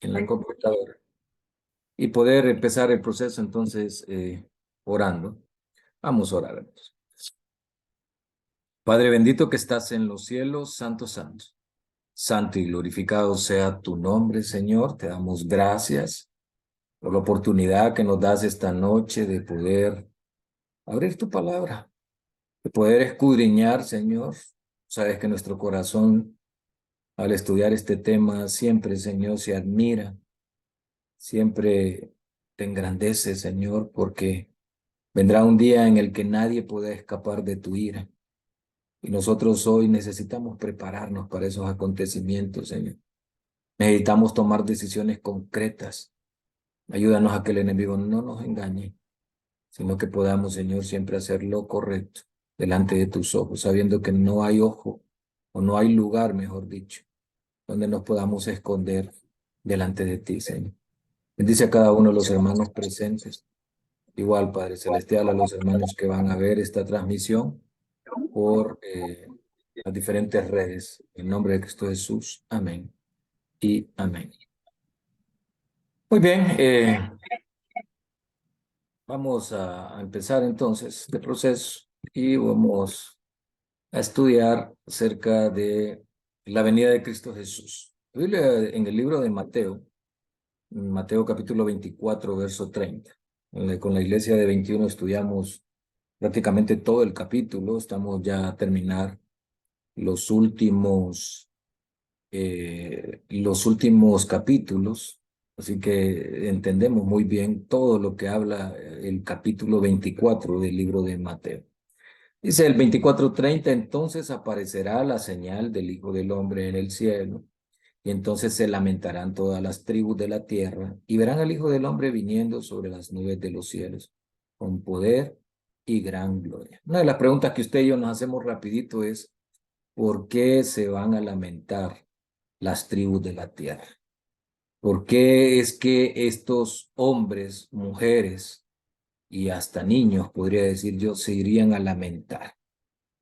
en la computadora y poder empezar el proceso entonces orando. Vamos a orar, hermanos. Padre bendito que estás en los cielos, santo, santo. Santo y glorificado sea tu nombre, Señor. Te damos gracias por la oportunidad que nos das esta noche de poder abrir tu palabra, de poder escudriñar, Señor. Sabes que nuestro corazón, al estudiar este tema, siempre, Señor, se admira, siempre te engrandece, Señor, porque vendrá un día en el que nadie pueda escapar de tu ira. Y nosotros hoy necesitamos prepararnos para esos acontecimientos, Señor. Necesitamos tomar decisiones concretas. Ayúdanos a que el enemigo no nos engañe, sino que podamos, Señor, siempre hacer lo correcto delante de tus ojos, sabiendo que no hay ojo o no hay lugar, mejor dicho, donde nos podamos esconder delante de ti, Señor. Bendice a cada uno de los hermanos presentes. Igual, Padre Celestial, a los hermanos que van a ver esta transmisión por las diferentes redes. En nombre de Cristo Jesús. Amén y amén. Muy bien, vamos a empezar entonces este proceso y vamos a estudiar acerca de la venida de Cristo Jesús. La Biblia en el libro de Mateo, Mateo capítulo 24, verso 30. Con la iglesia de 21 estudiamos prácticamente todo el capítulo. Estamos ya a terminar los últimos capítulos, así que entendemos muy bien todo lo que habla el capítulo 24 del libro de Mateo. Dice el 24:30, entonces aparecerá la señal del Hijo del Hombre en el cielo, y entonces se lamentarán todas las tribus de la tierra, y verán al Hijo del Hombre viniendo sobre las nubes de los cielos, con poder y gran gloria. Una de las preguntas que usted y yo nos hacemos rapidito es, ¿por qué se van a lamentar las tribus de la tierra? ¿Por qué es que estos hombres, mujeres y hasta niños, podría decir yo, se irían a lamentar?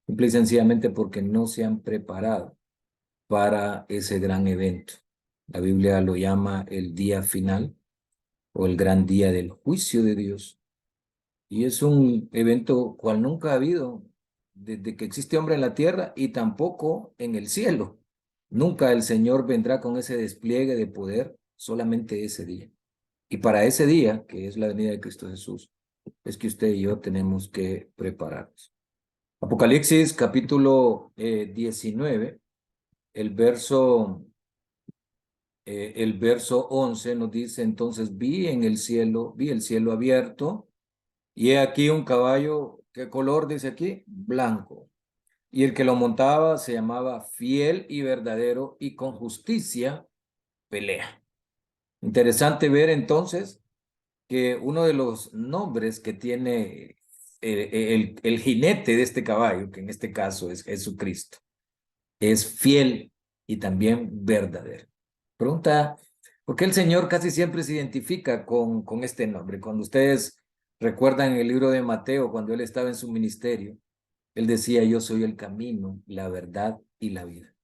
Simple y sencillamente porque no se han preparado para ese gran evento. La Biblia lo llama el día final o el gran día del juicio de Dios. Y es un evento cual nunca ha habido desde que existe hombre en la tierra y tampoco en el cielo. Nunca el Señor vendrá con ese despliegue de poder, solamente ese día. Y para ese día, que es la venida de Cristo Jesús, es que usted y yo tenemos que prepararnos. Apocalipsis capítulo 19, el verso 11 nos dice, entonces vi el cielo abierto, y he aquí un caballo, ¿qué color dice aquí? Blanco. Y el que lo montaba se llamaba Fiel y Verdadero, y con justicia pelea. Interesante ver entonces que uno de los nombres que tiene el jinete de este caballo, que en este caso es Jesucristo, es fiel y también verdadero. Pregunta, ¿por qué el Señor casi siempre se identifica con este nombre? Cuando ustedes recuerdan el libro de Mateo, cuando él estaba en su ministerio, él decía, yo soy el camino, la verdad y la vida.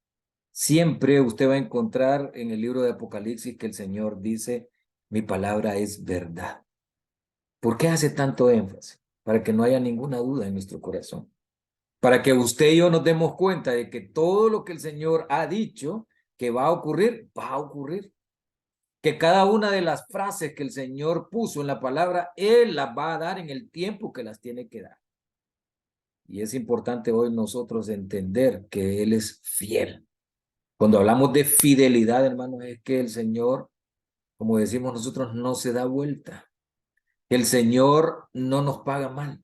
Siempre usted va a encontrar en el libro de Apocalipsis que el Señor dice, mi palabra es verdad. ¿Por qué hace tanto énfasis? Para que no haya ninguna duda en nuestro corazón. Para que usted y yo nos demos cuenta de que todo lo que el Señor ha dicho que va a ocurrir. Que cada una de las frases que el Señor puso en la palabra, Él las va a dar en el tiempo que las tiene que dar. Y es importante hoy nosotros entender que Él es fiel. Cuando hablamos de fidelidad, hermanos, es que el Señor, como decimos nosotros, no se da vuelta. Que el Señor no nos paga mal.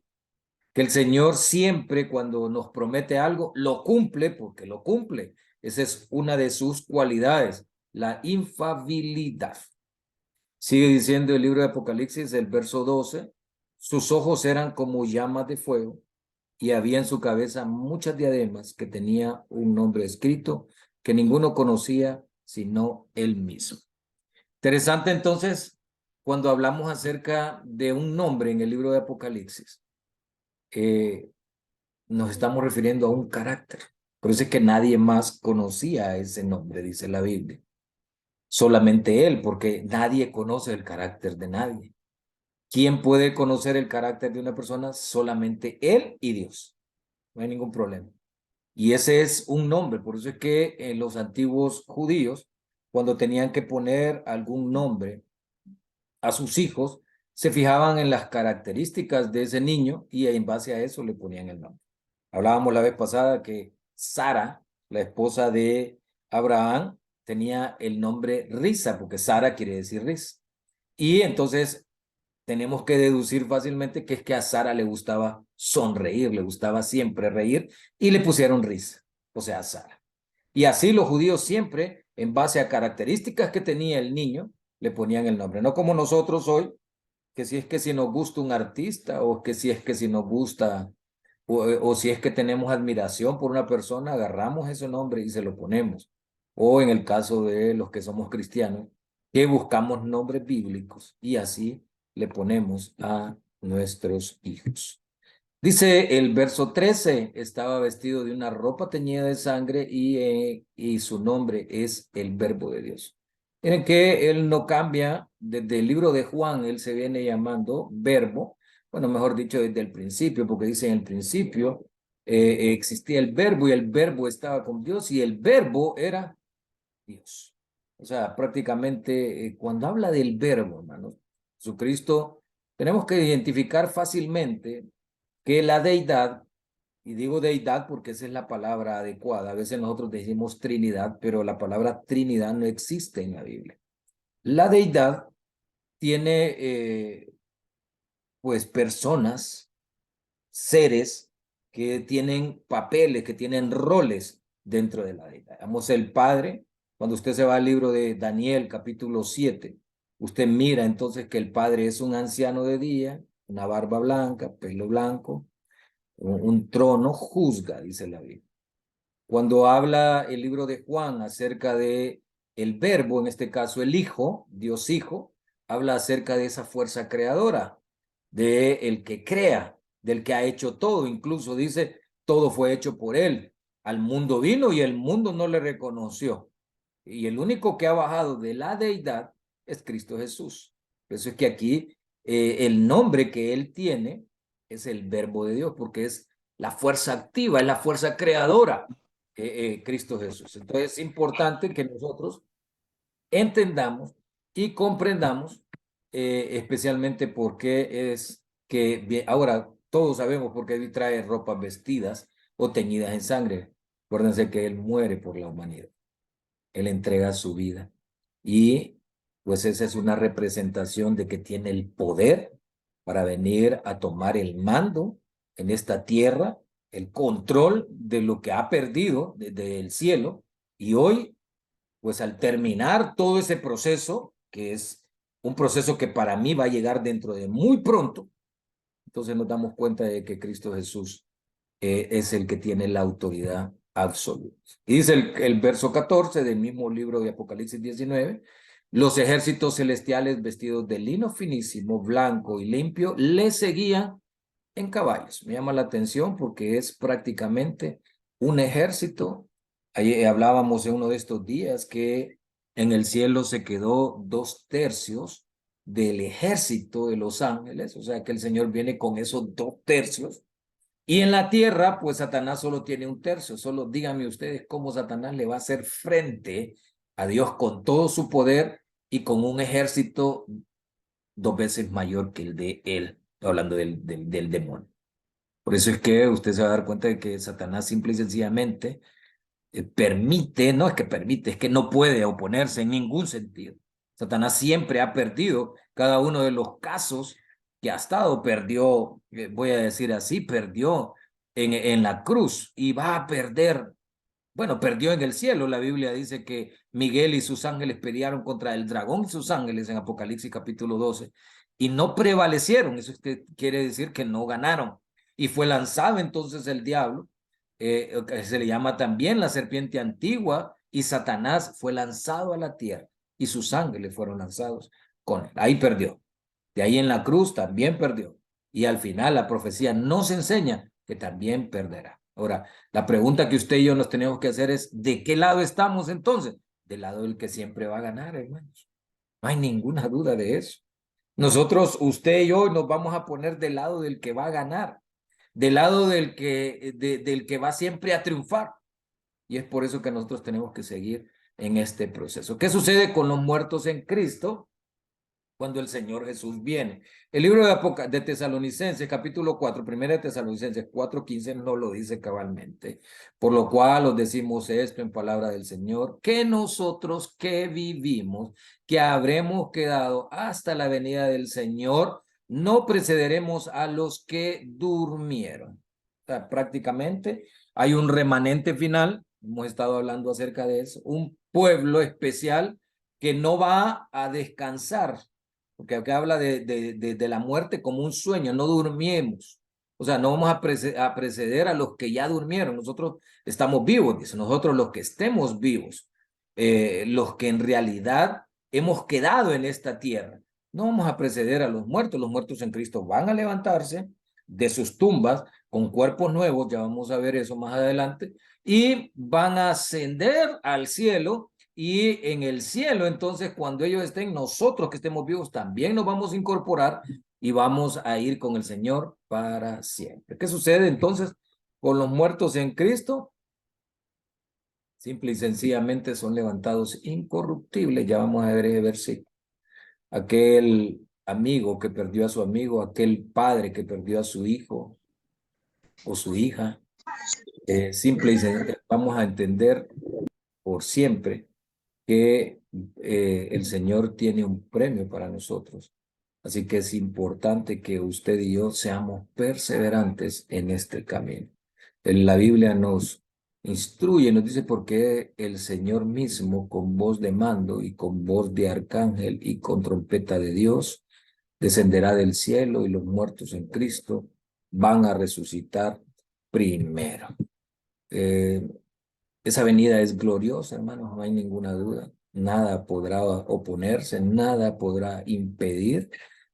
Que el Señor siempre cuando nos promete algo, lo cumple porque lo cumple. Esa es una de sus cualidades, la infalibilidad. Sigue diciendo el libro de Apocalipsis, el verso 12, sus ojos eran como llamas de fuego y había en su cabeza muchas diademas que tenía un nombre escrito que ninguno conocía sino él mismo. Interesante entonces cuando hablamos acerca de un nombre en el libro de Apocalipsis. Nos estamos refiriendo a un carácter. Por eso es que nadie más conocía ese nombre, dice la Biblia. solamente Él, porque nadie conoce el carácter de nadie. ¿Quién puede conocer el carácter de una persona? Solamente Él y Dios. No hay ningún problema. Y ese es un nombre, por eso es que los antiguos judíos, cuando tenían que poner algún nombre a sus hijos, se fijaban en las características de ese niño y en base a eso le ponían el nombre. Hablábamos la vez pasada que Sara, la esposa de Abraham, tenía el nombre Risa, porque Sara quiere decir risa. Y entonces tenemos que deducir fácilmente que es que a Sara le gustaba sonreír, le gustaba siempre reír y le pusieron Risa, o sea, Sara. Y así los judíos siempre, en base a características que tenía el niño, le ponían el nombre. No como nosotros hoy, que si es que si nos gusta un artista o que si es que si nos gusta o si es que tenemos admiración por una persona, agarramos ese nombre y se lo ponemos. O en el caso de los que somos cristianos, que buscamos nombres bíblicos y así le ponemos a nuestros hijos. Dice el verso 13, estaba vestido de una ropa teñida de sangre y su nombre es el Verbo de Dios. Miren que él no cambia, desde el libro de Juan, él se viene llamando Verbo, bueno, mejor dicho, desde el principio, porque dice en el principio existía el Verbo y el Verbo estaba con Dios y el Verbo era Dios. O sea, prácticamente cuando habla del Verbo, hermanos, Jesucristo, tenemos que identificar fácilmente que la deidad, y digo deidad porque esa es la palabra adecuada, a veces nosotros decimos Trinidad, pero la palabra Trinidad no existe en la Biblia. La deidad tiene pues personas, seres que tienen papeles, que tienen roles dentro de la deidad. Vamos, el Padre, cuando usted se va al libro de Daniel, capítulo 7, usted mira entonces que el Padre es un anciano de día, una barba blanca, pelo blanco, un trono juzga, dice la Biblia. Cuando habla el libro de Juan acerca de el verbo, en este caso el Hijo, Dios Hijo, habla acerca de esa fuerza creadora, de el que crea, del que ha hecho todo, incluso dice, todo fue hecho por él. Al mundo vino y el mundo no le reconoció. Y el único que ha bajado de la deidad es Cristo Jesús. Por eso es que aquí el nombre que él tiene es el Verbo de Dios, porque es la fuerza activa, es la fuerza creadora, Cristo Jesús. Entonces es importante que nosotros entendamos y comprendamos especialmente por qué es que, ahora todos sabemos por qué trae ropas vestidas o teñidas en sangre. Acuérdense que Él muere por la humanidad. Él entrega su vida. Y pues esa es una representación de que tiene el poder para venir a tomar el mando en esta tierra, el control de lo que ha perdido desde el cielo. Y hoy, pues al terminar todo ese proceso, que es un proceso que para mí va a llegar dentro de muy pronto, entonces nos damos cuenta de que Cristo Jesús es el que tiene la autoridad absoluta. Y dice el verso 14 del mismo libro de Apocalipsis 19, los ejércitos celestiales vestidos de lino finísimo, blanco y limpio, le seguían en caballos. Me llama la atención porque es prácticamente un ejército. Ahí hablábamos en uno de estos días que en el cielo se quedó 2/3 del ejército de los ángeles, o sea que el Señor viene con esos 2/3 y en la tierra, pues Satanás solo tiene 1/3. Solo díganme ustedes cómo Satanás le va a hacer frente a Dios con todo su poder y con un ejército 2 veces mayor que el de él, hablando del demonio. Por eso es que usted se va a dar cuenta de que Satanás simple y sencillamente permite, no es que permite, es que no puede oponerse en ningún sentido. Satanás siempre ha perdido cada uno de los casos que ha estado, perdió, voy a decir así, perdió en la cruz y va a perder, bueno, perdió en el cielo. La Biblia dice que Miguel y sus ángeles pelearon contra el dragón y sus ángeles en Apocalipsis capítulo 12 y no prevalecieron. Eso quiere decir que no ganaron. Y fue lanzado entonces el diablo, se le llama también la serpiente antigua, y Satanás fue lanzado a la tierra y sus ángeles fueron lanzados con él. Ahí perdió. De ahí en la cruz también perdió. Y al final la profecía nos enseña que también perderá. Ahora, la pregunta que usted y yo nos tenemos que hacer es, ¿de qué lado estamos entonces? del lado del que siempre va a ganar, hermanos. No hay ninguna duda de eso. Nosotros, usted y yo, nos vamos a poner del lado del que va a ganar, del lado del que va siempre a triunfar. Y es por eso que nosotros tenemos que seguir en este proceso. ¿Qué sucede con los muertos en Cristo cuando el Señor Jesús viene? El libro de Tesalonicenses, capítulo 4, primera de Tesalonicenses 4:15 no lo dice cabalmente. Por lo cual os decimos esto en palabra del Señor, que nosotros que vivimos, que habremos quedado hasta la venida del Señor, no precederemos a los que durmieron. O sea, prácticamente hay un remanente final, hemos estado hablando acerca de eso, un pueblo especial que no va a descansar, porque acá habla de la muerte como un sueño, no durmiemos. O sea, no vamos a preceder a los que ya durmieron. Nosotros estamos vivos, dice, nosotros los que estemos vivos, los que en realidad hemos quedado en esta tierra. No vamos a preceder a los muertos en Cristo van a levantarse de sus tumbas con cuerpos nuevos, ya vamos a ver eso más adelante, y van a ascender al cielo. Y en el cielo, entonces, cuando ellos estén, nosotros que estemos vivos también nos vamos a incorporar y vamos a ir con el Señor para siempre. ¿Qué sucede entonces con los muertos en Cristo? Simple y sencillamente son levantados incorruptibles. Ya vamos a ver ese versículo. Aquel amigo que perdió a su amigo, aquel padre que perdió a su hijo o su hija, simple y sencillamente vamos a entender por siempre que el Señor tiene un premio para nosotros. Así que es importante que usted y yo seamos perseverantes en este camino. En la Biblia nos instruye, nos dice por qué el Señor mismo, con voz de mando y con voz de arcángel y con trompeta de Dios, descenderá del cielo y los muertos en Cristo van a resucitar primero. Esa venida es gloriosa, hermanos, no hay ninguna duda. Nada podrá oponerse, nada podrá impedir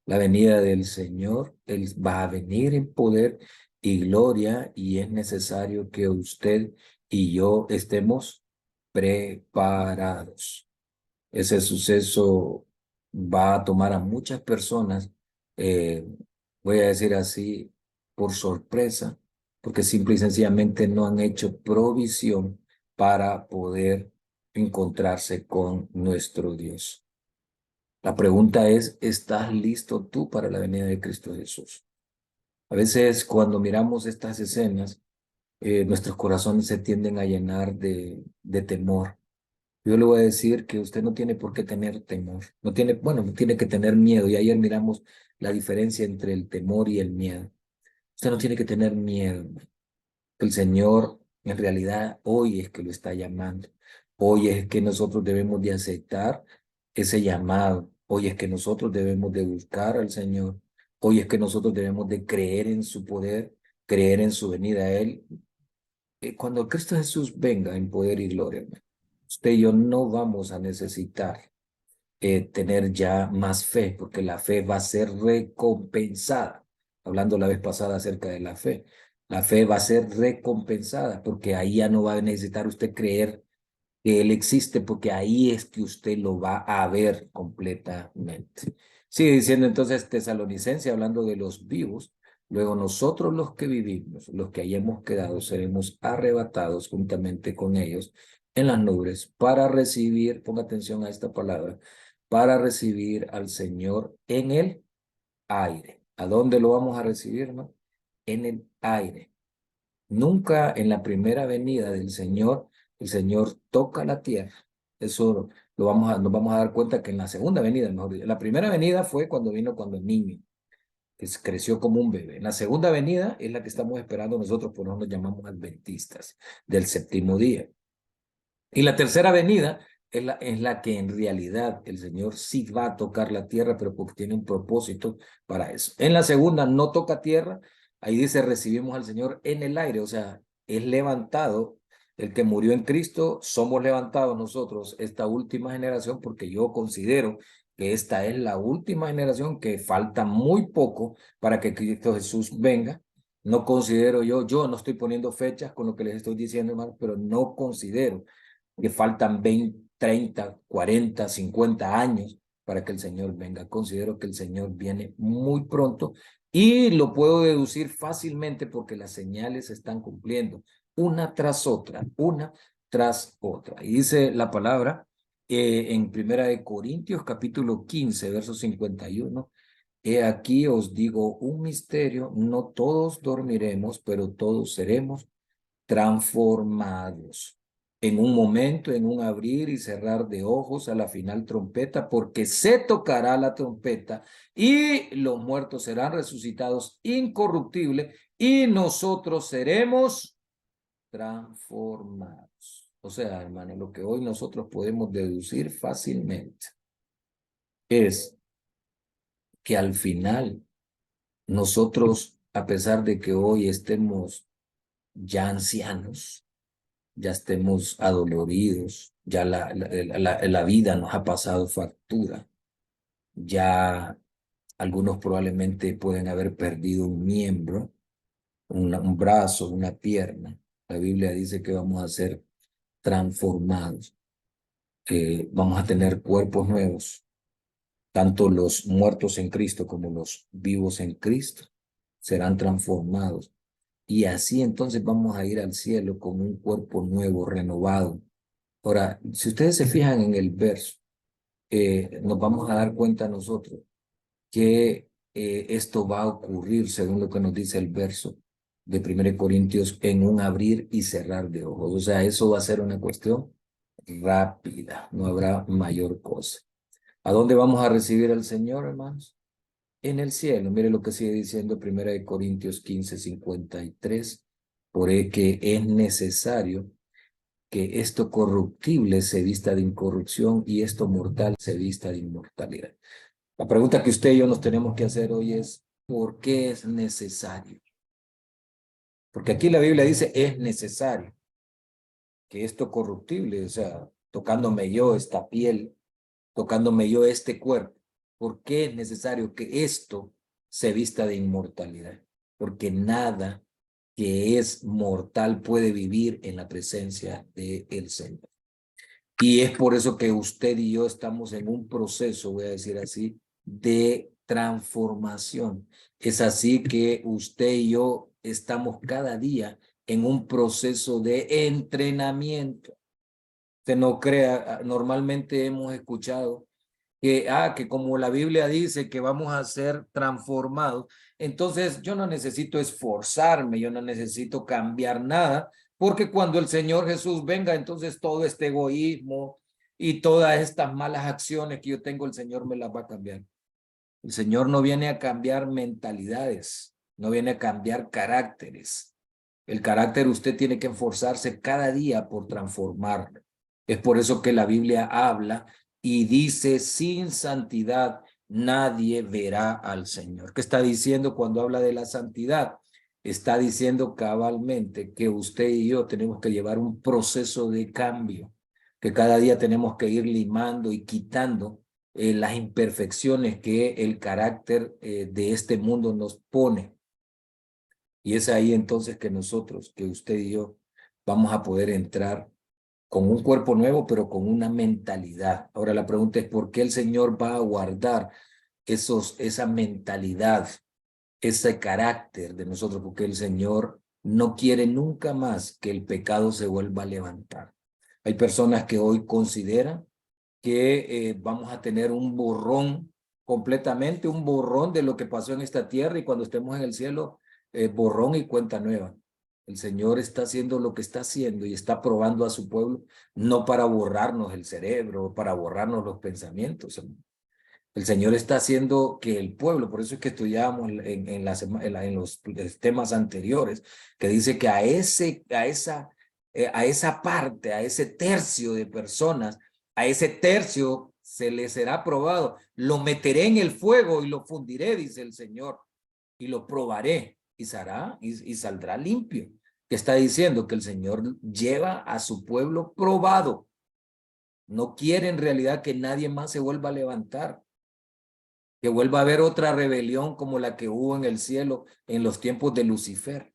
la venida del Señor. Él va a venir en poder y gloria y es necesario que usted y yo estemos preparados. Ese suceso va a tomar a muchas personas, eh, voy a decir así, por sorpresa, porque simple y sencillamente no han hecho provisión para poder encontrarse con nuestro Dios. La pregunta es, ¿estás listo tú para la venida de Cristo Jesús? A veces cuando miramos estas escenas, nuestros corazones se tienden a llenar de temor. Yo le voy a decir que usted no tiene por qué tener temor, no tiene, bueno, no tiene que tener miedo. Y ayer miramos la diferencia entre el temor y el miedo. Usted no tiene que tener miedo. El Señor en realidad hoy es que lo está llamando. Hoy es que nosotros debemos de aceptar ese llamado. Hoy es que nosotros debemos de buscar al Señor. Hoy es que nosotros debemos de creer en su poder, creer en su venida a Él. Cuando Cristo Jesús venga en poder y gloria, usted y yo no vamos a necesitar tener ya más fe, porque la fe va a ser recompensada. Hablando la vez pasada acerca de la fe va a ser recompensada, porque ahí ya no va a necesitar usted creer que Él existe, porque ahí es que usted lo va a ver completamente. Sigue diciendo entonces Tesalonicense, hablando de los vivos, luego nosotros los que vivimos, los que hayamos quedado, seremos arrebatados juntamente con ellos en las nubes para recibir, ponga atención a esta palabra, para recibir al Señor en el aire. ¿A dónde lo vamos a recibir, no? En el aire. Nunca en la primera venida del Señor, el Señor toca la tierra. Eso nos vamos a dar cuenta que en la segunda venida, mejor dicho, la primera venida fue cuando vino cuando el niño, que creció como un bebé. En la segunda venida es la que estamos esperando nosotros, por eso nos llamamos adventistas, del séptimo día. Y la tercera venida es la que en realidad el Señor sí va a tocar la tierra, pero porque tiene un propósito para eso. En la segunda no toca tierra, ahí dice recibimos al Señor en el aire, o sea, es levantado el que murió en Cristo, somos levantados nosotros, esta última generación, porque yo considero que esta es la última generación, que falta muy poco para que Cristo Jesús venga. No considero yo no estoy poniendo fechas con lo que les estoy diciendo, hermano, pero no considero que faltan 20 30, 40, 50 años para que el Señor venga. Considero que el Señor viene muy pronto y lo puedo deducir fácilmente porque las señales se están cumpliendo una tras otra, una tras otra. Y dice la palabra en Primera de Corintios, capítulo 15, verso 51. He aquí os digo un misterio, no todos dormiremos, pero todos seremos transformados. En un momento, en un abrir y cerrar de ojos a la final trompeta, porque se tocará la trompeta y los muertos serán resucitados incorruptibles y nosotros seremos transformados. O sea, hermano, lo que hoy nosotros podemos deducir fácilmente es que al final nosotros, a pesar de que hoy estemos ya ancianos, ya estemos adoloridos, ya la vida nos ha pasado factura, ya algunos probablemente pueden haber perdido un miembro, un brazo, una pierna. La Biblia dice que vamos a ser transformados, que vamos a tener cuerpos nuevos, tanto los muertos en Cristo como los vivos en Cristo serán transformados. Y así entonces vamos a ir al cielo con un cuerpo nuevo, renovado. Ahora, si ustedes se fijan en el verso, nos vamos a dar cuenta nosotros que esto va a ocurrir, según lo que nos dice el verso de 1 Corintios, en un abrir y cerrar de ojos. O sea, eso va a ser una cuestión rápida, no habrá mayor cosa. ¿A dónde vamos a recibir al Señor, hermanos? En el cielo. Mire lo que sigue diciendo 1 Corintios 15, 53. Por que es necesario que esto corruptible se vista de incorrupción y esto mortal se vista de inmortalidad. La pregunta que usted y yo nos tenemos que hacer hoy es, ¿por qué es necesario? Porque aquí la Biblia dice, es necesario que esto corruptible, o sea, tocándome yo esta piel, tocándome yo este cuerpo, ¿por qué es necesario que esto se vista de inmortalidad? Porque nada que es mortal puede vivir en la presencia del Señor. Y es por eso que usted y yo estamos en un proceso, voy a decir así, de transformación. Es así que usted y yo estamos cada día en un proceso de entrenamiento. Usted no crea, normalmente hemos escuchado que como la Biblia dice que vamos a ser transformados, entonces yo no necesito esforzarme, yo no necesito cambiar nada, porque cuando el Señor Jesús venga, entonces todo este egoísmo y todas estas malas acciones que yo tengo, el Señor me las va a cambiar. El Señor no viene a cambiar mentalidades, no viene a cambiar caracteres. El carácter usted tiene que esforzarse cada día por transformarlo. Es por eso que la Biblia habla y dice, sin santidad nadie verá al Señor. ¿Qué está diciendo cuando habla de la santidad? Está diciendo cabalmente que usted y yo tenemos que llevar un proceso de cambio, que cada día tenemos que ir limando y quitando las imperfecciones que el carácter de este mundo nos pone. Y es ahí entonces que nosotros, que usted y yo, vamos a poder entrar con un cuerpo nuevo, pero con una mentalidad. Ahora la pregunta es, ¿por qué el Señor va a guardar esa mentalidad, ese carácter de nosotros? Porque el Señor no quiere nunca más que el pecado se vuelva a levantar. Hay personas que hoy consideran que vamos a tener un borrón, completamente un borrón de lo que pasó en esta tierra, y cuando estemos en el cielo, borrón y cuenta nueva. El Señor está haciendo lo que está haciendo y está probando a su pueblo, no para borrarnos el cerebro, para borrarnos los pensamientos. El Señor está haciendo que el pueblo, por eso es que estudiábamos en los temas anteriores, que dice que a esa parte, a ese tercio de personas, a ese tercio se le será probado. Lo meteré en el fuego y lo fundiré, dice el Señor, y lo probaré y saldrá limpio. Que está diciendo que el Señor lleva a su pueblo probado. No quiere en realidad que nadie más se vuelva a levantar, que vuelva a haber otra rebelión como la que hubo en el cielo en los tiempos de Lucifer.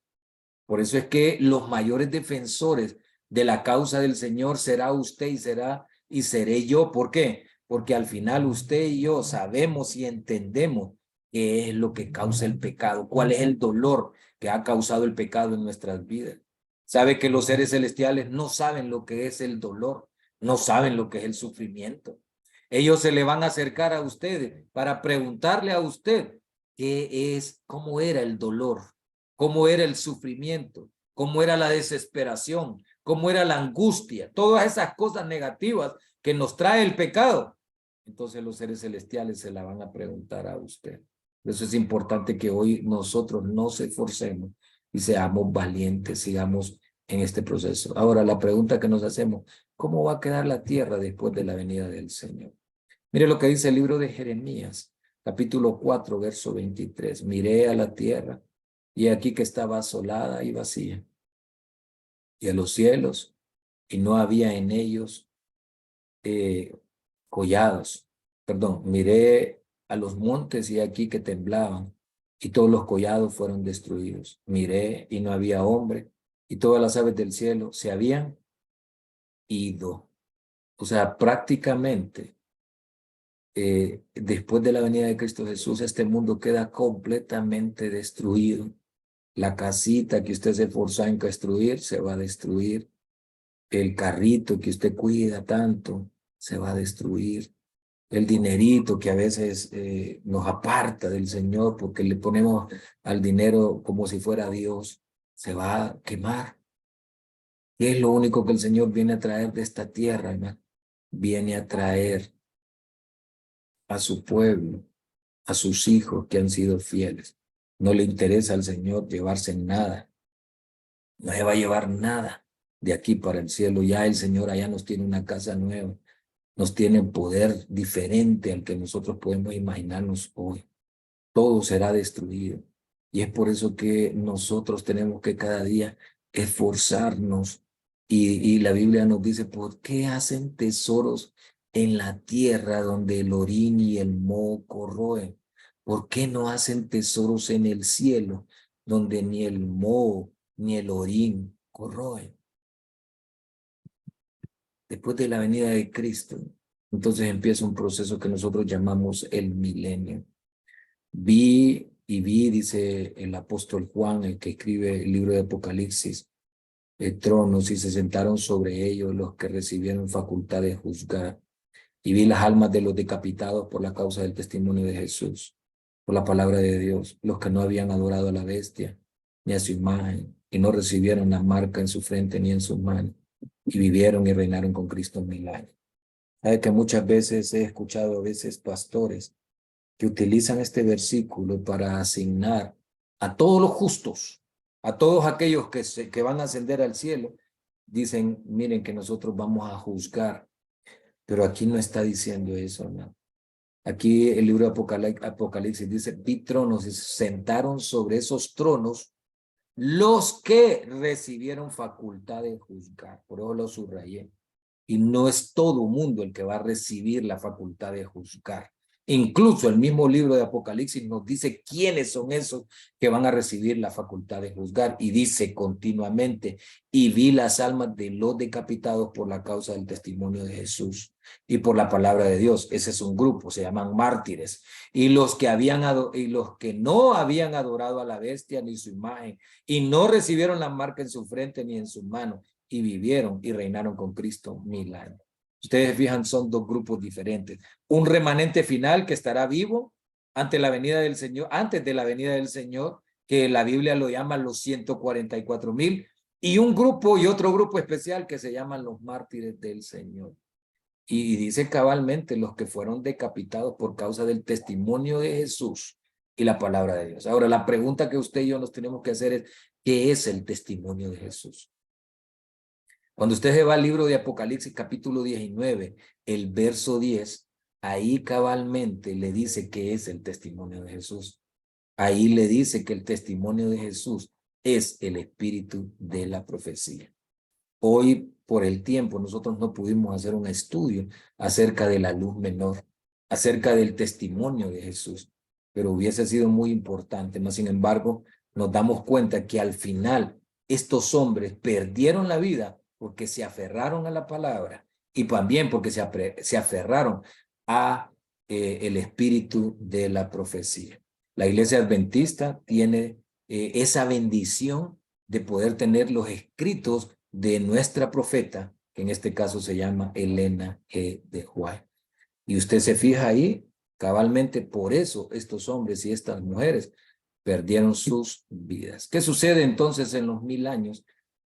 Por eso es que los mayores defensores de la causa del Señor será usted y será y seré yo. ¿Por qué? Porque al final usted y yo sabemos y entendemos qué es lo que causa el pecado, cuál es el dolor que ha causado el pecado en nuestras vidas. Sabe que los seres celestiales no saben lo que es el dolor, no saben lo que es el sufrimiento. Ellos se le van a acercar a usted para preguntarle a usted qué es, cómo era el dolor, cómo era el sufrimiento, cómo era la desesperación, cómo era la angustia, todas esas cosas negativas que nos trae el pecado. Entonces los seres celestiales se la van a preguntar a usted. Por eso es importante que hoy nosotros nos esforcemos y seamos valientes, sigamos en este proceso. Ahora, la pregunta que nos hacemos, ¿cómo va a quedar la tierra después de la venida del Señor? Mire lo que dice el libro de Jeremías, capítulo 4, verso 23. Miré a la tierra y aquí que estaba asolada y vacía, y a los cielos, y no había en ellos collados. Perdón, miré a los montes y aquí que temblaban, y todos los collados fueron destruidos. Miré y no había hombre, y todas las aves del cielo se habían ido. O sea, prácticamente después de la venida de Cristo Jesús, este mundo queda completamente destruido. La casita que usted se esforzó en construir se va a destruir. El carrito que usted cuida tanto se va a destruir. El dinerito que a veces nos aparta del Señor porque le ponemos al dinero como si fuera Dios, se va a quemar. Y es lo único que el Señor viene a traer de esta tierra, hermano. Viene a traer a su pueblo, a sus hijos que han sido fieles. No le interesa al Señor llevarse nada. No se va a llevar nada de aquí para el cielo. Ya el Señor allá nos tiene una casa nueva. Nos tiene poder diferente al que nosotros podemos imaginarnos hoy. Todo será destruido. Y es por eso que nosotros tenemos que cada día esforzarnos. Y la Biblia nos dice, ¿por qué hacen tesoros en la tierra donde el orín y el moho corroen? ¿Por qué no hacen tesoros en el cielo donde ni el moho ni el orín corroen? Después de la venida de Cristo, entonces empieza un proceso que nosotros llamamos el milenio. Vi y vi, dice el apóstol Juan, el que escribe el libro de Apocalipsis, tronos y se sentaron sobre ellos los que recibieron facultad de juzgar. Y vi las almas de los decapitados por la causa del testimonio de Jesús, por la palabra de Dios, los que no habían adorado a la bestia ni a su imagen y no recibieron la marca en su frente ni en sus manos y vivieron y reinaron con Cristo 1000 años. Sabe que muchas veces he escuchado a veces pastores que utilizan este versículo para asignar a todos los justos, a todos aquellos que van a ascender al cielo, dicen, miren que nosotros vamos a juzgar, pero aquí no está diciendo eso, hermano. Aquí el libro de Apocalipsis dice, vi tronos y se sentaron sobre esos tronos los que recibieron facultad de juzgar, por eso lo subrayé. Y no es todo mundo el que va a recibir la facultad de juzgar. Incluso el mismo libro de Apocalipsis nos dice quiénes son esos que van a recibir la facultad de juzgar. Y dice continuamente, y vi las almas de los decapitados por la causa del testimonio de Jesús y por la palabra de Dios. Ese es un grupo, se llaman mártires. Y los que no habían adorado a la bestia ni su imagen y no recibieron la marca en su frente ni en sus manos y vivieron y reinaron con Cristo 1000 años. Ustedes fijan, son dos grupos diferentes. Un remanente final que estará vivo ante la venida del Señor, antes de la venida del Señor, que la Biblia lo llama los 144,000, y un grupo y otro grupo especial que se llaman los mártires del Señor. Y dice cabalmente los que fueron decapitados por causa del testimonio de Jesús y la palabra de Dios. Ahora, la pregunta que usted y yo nos tenemos que hacer es, ¿qué es el testimonio de Jesús? Cuando usted se va al libro de Apocalipsis capítulo 19, el verso 10, ahí cabalmente le dice qué es el testimonio de Jesús. Ahí le dice que el testimonio de Jesús es el espíritu de la profecía. Hoy, por el tiempo, nosotros no pudimos hacer un estudio acerca de la luz menor, acerca del testimonio de Jesús, pero hubiese sido muy importante. Mas, sin embargo, nos damos cuenta que al final estos hombres perdieron la vida porque se aferraron a la palabra y también porque se aferraron a el espíritu de la profecía. La iglesia adventista tiene esa bendición de poder tener los escritos de nuestra profeta, que en este caso se llama Elena G. de White. Y usted se fija ahí, cabalmente por eso estos hombres y estas mujeres perdieron sus vidas. ¿Qué sucede entonces en los 1000 años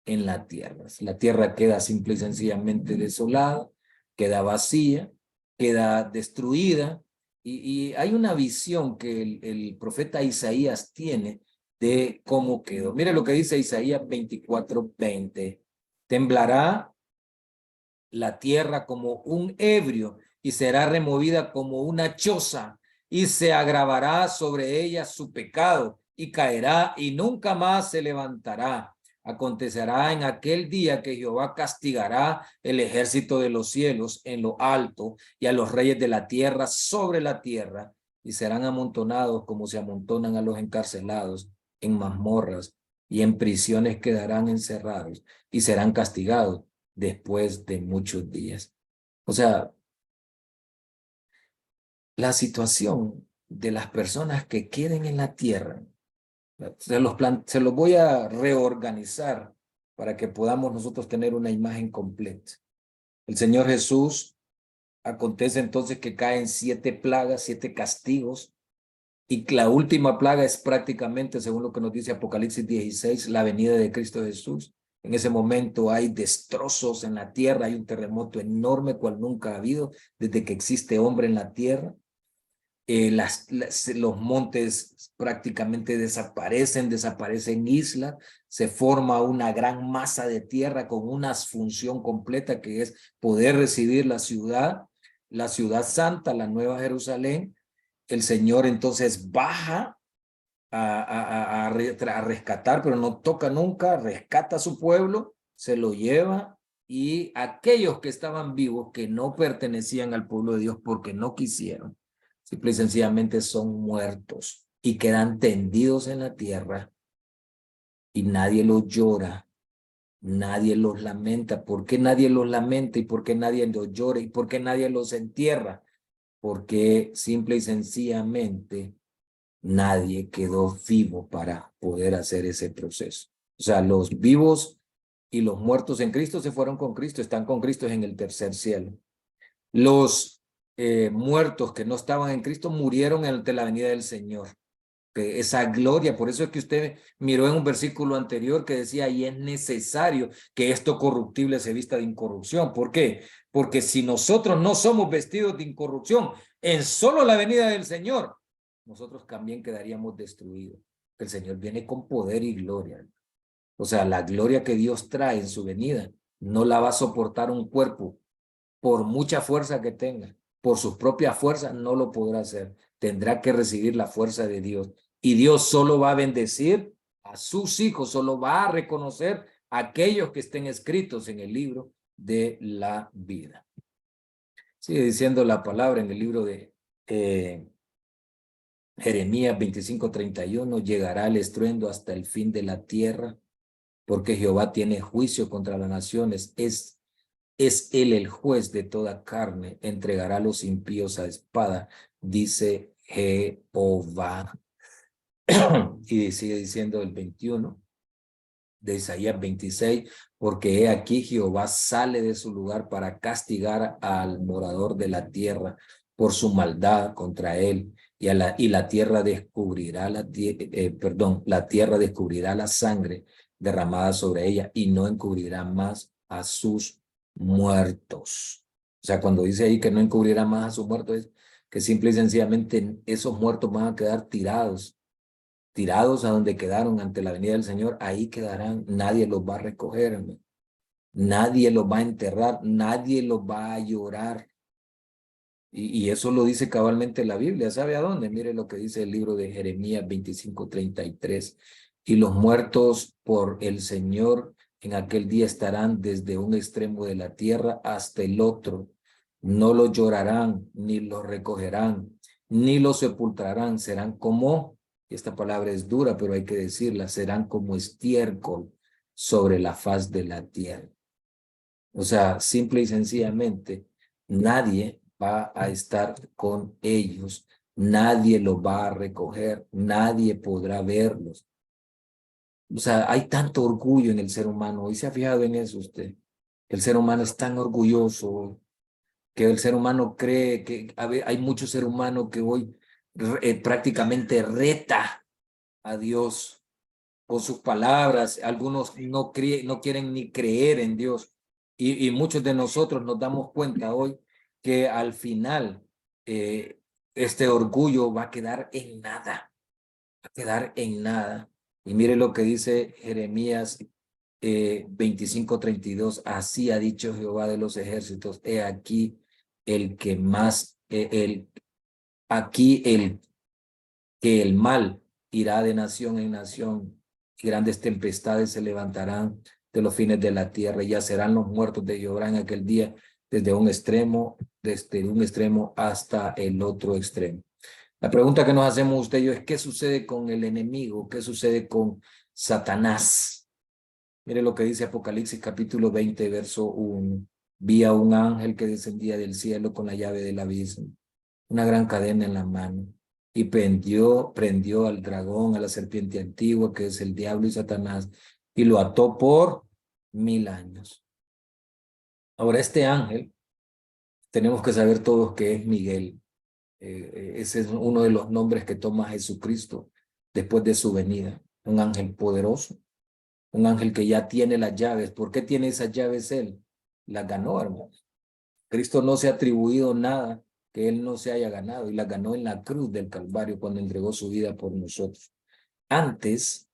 en la tierra? La tierra queda simple y sencillamente desolada, queda vacía, queda destruida, y hay una visión que el profeta Isaías tiene de cómo quedó. Mire lo que dice Isaías 24:20. Temblará la tierra como un ebrio y será removida como una choza, y se agravará sobre ella su pecado y caerá y nunca más se levantará. Acontecerá en aquel día que Jehová castigará el ejército de los cielos en lo alto y a los reyes de la tierra sobre la tierra, y serán amontonados como se amontonan a los encarcelados en mazmorras, y en prisiones quedarán encerrados y serán castigados después de muchos días. O sea, la situación de las personas que queden en la tierra, se los voy a reorganizar para que podamos nosotros tener una imagen completa. El Señor Jesús, acontece entonces que caen 7 plagas, 7 castigos, y la última plaga es prácticamente, según lo que nos dice Apocalipsis 16, la venida de Cristo Jesús. En ese momento hay destrozos en la tierra, hay un terremoto enorme cual nunca ha habido desde que existe hombre en la tierra. Los montes prácticamente desaparecen islas, se forma una gran masa de tierra con una función completa que es poder recibir la ciudad santa, la Nueva Jerusalén. El Señor entonces baja a rescatar, pero no toca nunca, rescata a su pueblo, se lo lleva, y aquellos que estaban vivos, que no pertenecían al pueblo de Dios porque no quisieron, simple y sencillamente son muertos y quedan tendidos en la tierra, y nadie los llora, nadie los lamenta. ¿Por qué nadie los lamenta y por qué nadie los llora y por qué nadie los entierra? Porque simple y sencillamente nadie quedó vivo para poder hacer ese proceso. O sea, los vivos y los muertos en Cristo se fueron con Cristo, están con Cristo en el tercer cielo. Los muertos que no estaban en Cristo murieron ante la venida del Señor. Esa gloria, por eso es que usted miró en un versículo anterior que decía, y es necesario que esto corruptible se vista de incorrupción. ¿Por qué? Porque si nosotros no somos vestidos de incorrupción en solo la venida del Señor, nosotros también quedaríamos destruidos. El Señor viene con poder y gloria. O sea, la gloria que Dios trae en su venida no la va a soportar un cuerpo, por mucha fuerza que tenga. Por sus propias fuerzas no lo podrá hacer. Tendrá que recibir la fuerza de Dios. Y Dios solo va a bendecir a sus hijos, solo va a reconocer a aquellos que estén escritos en el libro de la vida. Sigue diciendo la palabra en el libro de Jeremías 25:31, llegará el estruendo hasta el fin de la tierra, porque Jehová tiene juicio contra las naciones. Es él el juez de toda carne, entregará a los impíos a espada, dice Jehová. Y sigue diciendo el 21 de Isaías 26, porque he aquí Jehová sale de su lugar para castigar al morador de la tierra por su maldad contra él, y la tierra descubrirá la tierra descubrirá la sangre derramada sobre ella y no encubrirá más a sus muertos. O sea, cuando dice ahí que no encubrirá más a sus muertos, es que simple y sencillamente esos muertos van a quedar tirados a donde quedaron ante la venida del Señor. Ahí quedarán, nadie los va a recoger, hermano. Nadie los va a enterrar, nadie los va a llorar. Y eso lo dice cabalmente la Biblia. ¿Sabe a dónde? Mire lo que dice el libro de Jeremías 25:33. Y los muertos por el Señor en aquel día estarán desde un extremo de la tierra hasta el otro. No los llorarán, ni los recogerán, ni los sepultarán. Serán como, y esta palabra es dura, pero hay que decirla, serán como estiércol sobre la faz de la tierra. O sea, simple y sencillamente, nadie va a estar con ellos, nadie los va a recoger, nadie podrá verlos. O sea, hay tanto orgullo en el ser humano. ¿Hoy se ha fijado en eso usted? El ser humano es tan orgulloso que el ser humano cree que hay mucho ser humano que hoy prácticamente reta a Dios con sus palabras. Algunos no quieren ni creer en Dios. Y muchos de nosotros nos damos cuenta hoy que al final este orgullo va a quedar en nada, va a quedar en nada. Y mire lo que dice Jeremías 25:32, así ha dicho Jehová de los ejércitos, he aquí el que más, aquí el que el mal irá de nación en nación, y grandes tempestades se levantarán de los fines de la tierra, y yacerán los muertos de Jehová en aquel día, desde un extremo hasta el otro extremo. La pregunta que nos hacemos usted y yo es, ¿qué sucede con el enemigo? ¿Qué sucede con Satanás? Mire lo que dice Apocalipsis capítulo 20, verso 1. Vi a un ángel que descendía del cielo con la llave del abismo, una gran cadena en la mano, y prendió al dragón, a la serpiente antigua, que es el diablo y Satanás, y lo ató por 1000 años. Ahora, este ángel, tenemos que saber todos que es Miguel. Ese es uno de los nombres que toma Jesucristo después de su venida. Un ángel poderoso, un ángel que ya tiene las llaves. ¿Por qué tiene esas llaves él? Las ganó, hermano. Cristo no se ha atribuido nada que él no se haya ganado, y las ganó en la cruz del Calvario cuando entregó su vida por nosotros. Antes,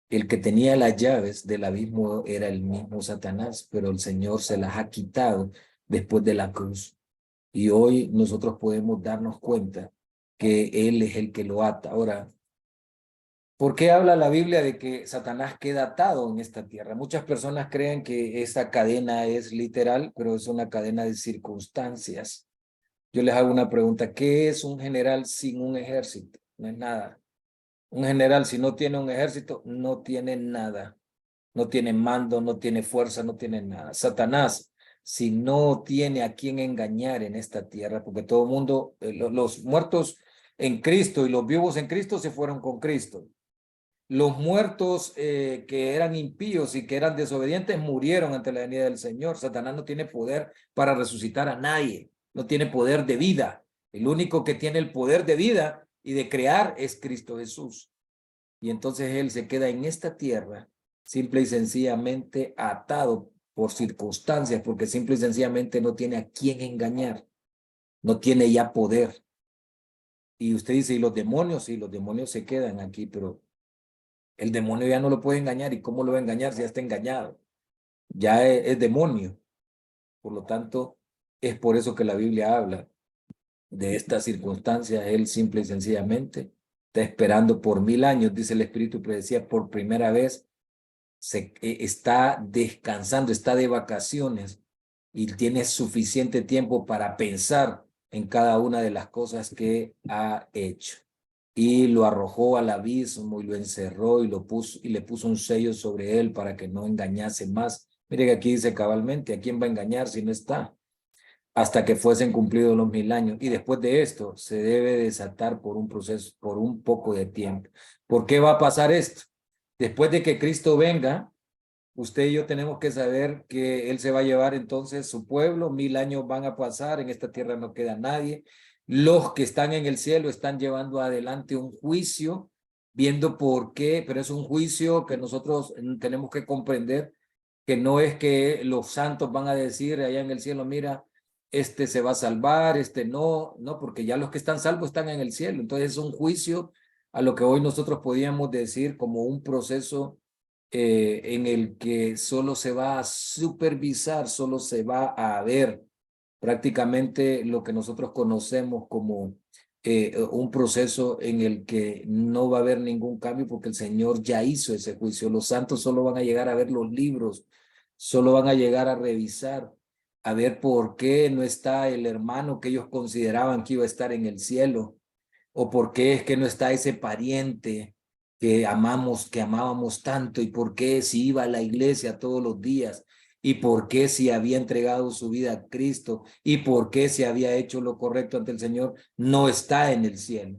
el que tenía las llaves del abismo era el mismo Satanás, pero el Señor se las ha quitado después de la cruz. Y hoy nosotros podemos darnos cuenta que Él es el que lo ata. Ahora, ¿por qué habla la Biblia de que Satanás queda atado en esta tierra? Muchas personas creen que esta cadena es literal, pero es una cadena de circunstancias. Yo les hago una pregunta: ¿qué es un general sin un ejército? No es nada. Un general, si no tiene un ejército, no tiene nada. No tiene mando, no tiene fuerza, no tiene nada. Satanás, si no tiene a quién engañar en esta tierra, porque todo el mundo, los muertos en Cristo y los vivos en Cristo se fueron con Cristo. Los muertos que eran impíos y que eran desobedientes murieron ante la venida del Señor. Satanás no tiene poder para resucitar a nadie, no tiene poder de vida. El único que tiene el poder de vida y de crear es Cristo Jesús. Y entonces él se queda en esta tierra simple y sencillamente atado por circunstancias, porque simple y sencillamente no tiene a quién engañar, no tiene ya poder. Y usted dice, ¿y los demonios? Sí, los demonios se quedan aquí, pero el demonio ya no lo puede engañar. ¿Y cómo lo va a engañar si ya está engañado? Ya es demonio. Por lo tanto, es por eso que la Biblia habla de estas circunstancias. Él simple y sencillamente está esperando por 1000 años, dice el Espíritu, que decía, por primera vez está descansando, está de vacaciones y tiene suficiente tiempo para pensar en cada una de las cosas que ha hecho. Y lo arrojó al abismo y lo encerró y lo puso y le puso un sello sobre él para que no engañase más. Mire que aquí dice cabalmente, ¿a quién va a engañar si no está? Hasta que fuesen cumplidos los 1000 años. Y después de esto se debe desatar por un proceso, por un poco de tiempo. ¿Por qué va a pasar esto? Después de que Cristo venga, usted y yo tenemos que saber que Él se va a llevar entonces su pueblo. 1000 años van a pasar, en esta tierra no queda nadie. Los que están en el cielo están llevando adelante un juicio, viendo por qué, pero es un juicio que nosotros tenemos que comprender, que no es que los santos van a decir allá en el cielo, mira, este se va a salvar, este no, no, porque ya los que están salvos están en el cielo. Entonces es un juicio a lo que hoy nosotros podíamos decir como un proceso en el que solo se va a supervisar, solo se va a ver prácticamente lo que nosotros conocemos como un proceso en el que no va a haber ningún cambio porque el Señor ya hizo ese juicio. Los santos solo van a llegar a ver los libros, solo van a llegar a revisar, a ver por qué no está el hermano que ellos consideraban que iba a estar en el cielo, o por qué es que no está ese pariente que amábamos tanto, y por qué si iba a la iglesia todos los días y por qué si había entregado su vida a Cristo y por qué si había hecho lo correcto ante el Señor, no está en el cielo.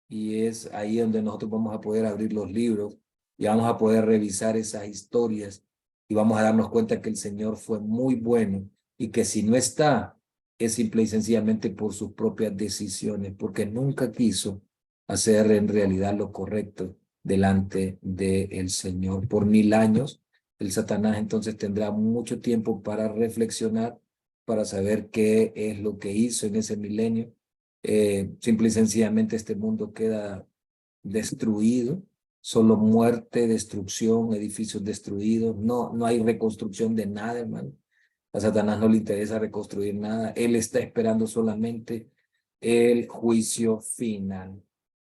Y es ahí donde nosotros vamos a poder abrir los libros y vamos a poder revisar esas historias y vamos a darnos cuenta que el Señor fue muy bueno y que si no está, es simple y sencillamente por sus propias decisiones, porque nunca quiso hacer en realidad lo correcto delante del Señor. Por 1000 años, el Satanás entonces tendrá mucho tiempo para reflexionar, para saber qué es lo que hizo en ese milenio. Simple y sencillamente este mundo queda destruido, solo muerte, destrucción, edificios destruidos, no hay reconstrucción de nada, hermano. A Satanás no le interesa reconstruir nada, él está esperando solamente el juicio final.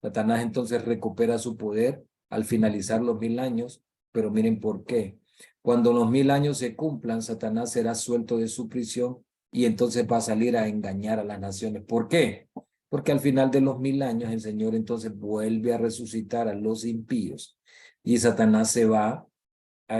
Satanás entonces recupera su poder al finalizar los 1000 años, pero miren por qué. Cuando los 1000 años se cumplan, Satanás será suelto de su prisión y entonces va a salir a engañar a las naciones. ¿Por qué? Porque al final de los 1000 años el Señor entonces vuelve a resucitar a los impíos y Satanás se va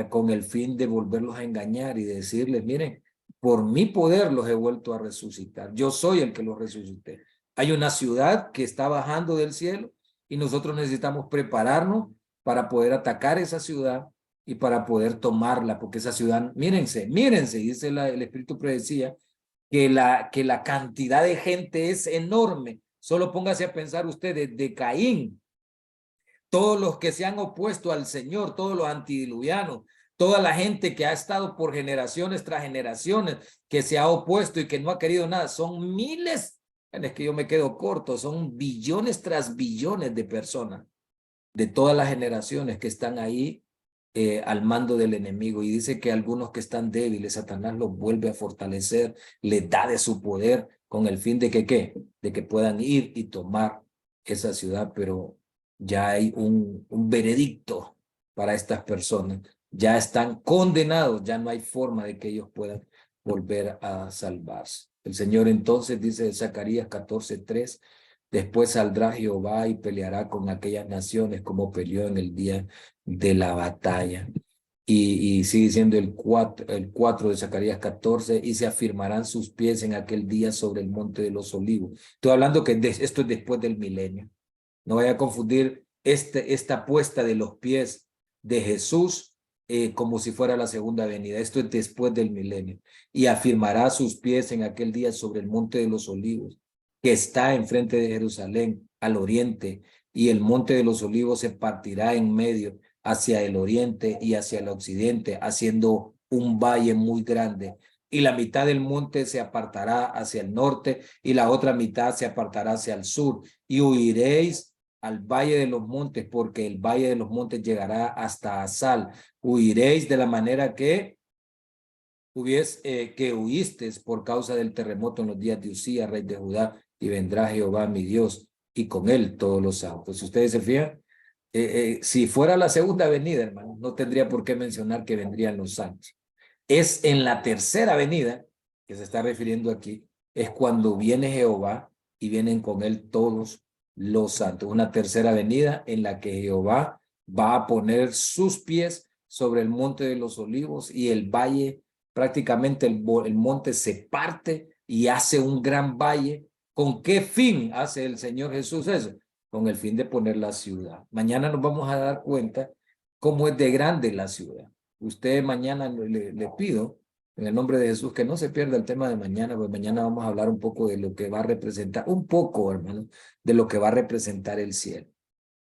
con el fin de volverlos a engañar y decirles, miren, por mi poder los he vuelto a resucitar. Yo soy el que los resucité. Hay una ciudad que está bajando del cielo y nosotros necesitamos prepararnos para poder atacar esa ciudad y para poder tomarla, porque esa ciudad, mírense, dice el Espíritu predecía, que la cantidad de gente es enorme. Solo póngase a pensar ustedes de Caín, todos los que se han opuesto al Señor, todos los antidiluvianos, toda la gente que ha estado por generaciones tras generaciones, que se ha opuesto y que no ha querido nada, son miles, es que yo me quedo corto, son billones tras billones de personas de todas las generaciones que están ahí al mando del enemigo. Y dice que algunos que están débiles, Satanás los vuelve a fortalecer, les da de su poder con el fin de que, ¿qué? De que puedan ir y tomar esa ciudad, pero ya hay un veredicto para estas personas. Ya están condenados, ya no hay forma de que ellos puedan volver a salvarse. El Señor entonces dice en Zacarías 14:3, después saldrá Jehová y peleará con aquellas naciones como peleó en el día de la batalla. Y sigue siendo el 4 de Zacarías 14, y se afirmarán sus pies en aquel día sobre el monte de los olivos. Estoy hablando que esto es después del milenio. No vaya a confundir esta puesta de los pies de Jesús como si fuera la segunda venida. Esto es después del milenio. Y afirmará sus pies en aquel día sobre el monte de los olivos, que está enfrente de Jerusalén, al oriente, y el monte de los olivos se partirá en medio hacia el oriente y hacia el occidente, haciendo un valle muy grande. Y la mitad del monte se apartará hacia el norte y la otra mitad se apartará hacia el sur. Y huiréis al valle de los montes, porque el valle de los montes llegará hasta Asal. Huiréis de la manera que que huisteis por causa del terremoto en los días de Usías, rey de Judá, y vendrá Jehová mi Dios, y con él todos los santos. Si ustedes se fijan, si fuera la segunda venida, hermano, no tendría por qué mencionar que vendrían los santos. Es en la tercera venida, que se está refiriendo aquí, es cuando viene Jehová y vienen con él todos los santos. Una tercera venida en la que Jehová va a poner sus pies sobre el monte de los olivos y el valle, prácticamente el monte se parte y hace un gran valle. ¿Con qué fin hace el Señor Jesús eso? Con el fin de poner la ciudad. Mañana nos vamos a dar cuenta cómo es de grande la ciudad. Usted mañana le pido en el nombre de Jesús que no se pierda el tema de mañana, porque mañana vamos a hablar un poco de lo que va a representar, un poco, hermano, de lo que va a representar el cielo.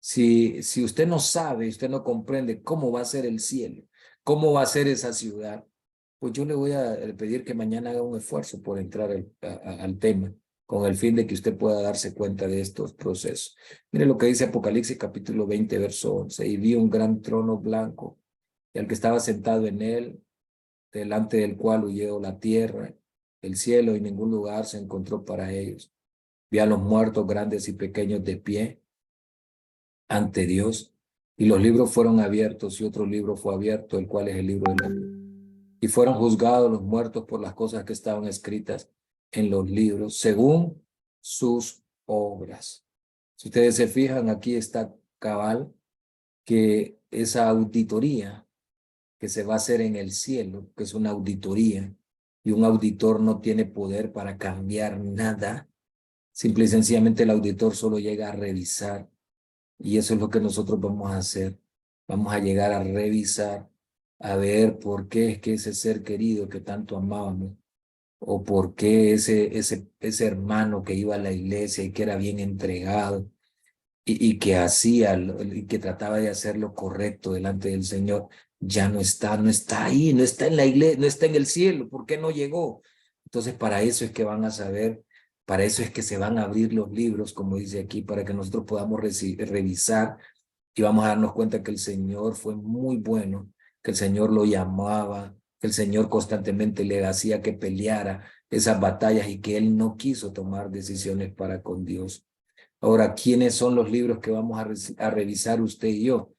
Si usted no sabe, usted no comprende cómo va a ser el cielo, cómo va a ser esa ciudad, pues yo le voy a pedir que mañana haga un esfuerzo por entrar al tema, con el fin de que usted pueda darse cuenta de estos procesos. Mire lo que dice Apocalipsis capítulo 20, verso 11, y vi un gran trono blanco, y al que estaba sentado en él, delante del cual huyó la tierra, el cielo y ningún lugar se encontró para ellos. Vi a los muertos grandes y pequeños de pie ante Dios, y los libros fueron abiertos, y otro libro fue abierto, el cual es el libro de la vida. Y fueron juzgados los muertos por las cosas que estaban escritas en los libros, según sus obras. Si ustedes se fijan, aquí está cabal que esa auditoría que se va a hacer en el cielo, que es una auditoría, y un auditor no tiene poder para cambiar nada. Simple y sencillamente el auditor solo llega a revisar, y eso es lo que nosotros vamos a hacer. Vamos a llegar a revisar, a ver por qué es que ese ser querido que tanto amábamos, o por qué ese hermano que iba a la iglesia y que era bien entregado, y que hacía y que trataba de hacer lo correcto delante del Señor, ya no está ahí, no está en la iglesia, no está en el cielo. ¿Por qué no llegó? Entonces, para eso es que van a saber, para eso es que se van a abrir los libros, como dice aquí, para que nosotros podamos revisar, y vamos a darnos cuenta que el Señor fue muy bueno, que el Señor lo llamaba, que el Señor constantemente le hacía que peleara esas batallas, y que él no quiso tomar decisiones para con Dios. Ahora, ¿quiénes son los libros que vamos a revisar usted y yo?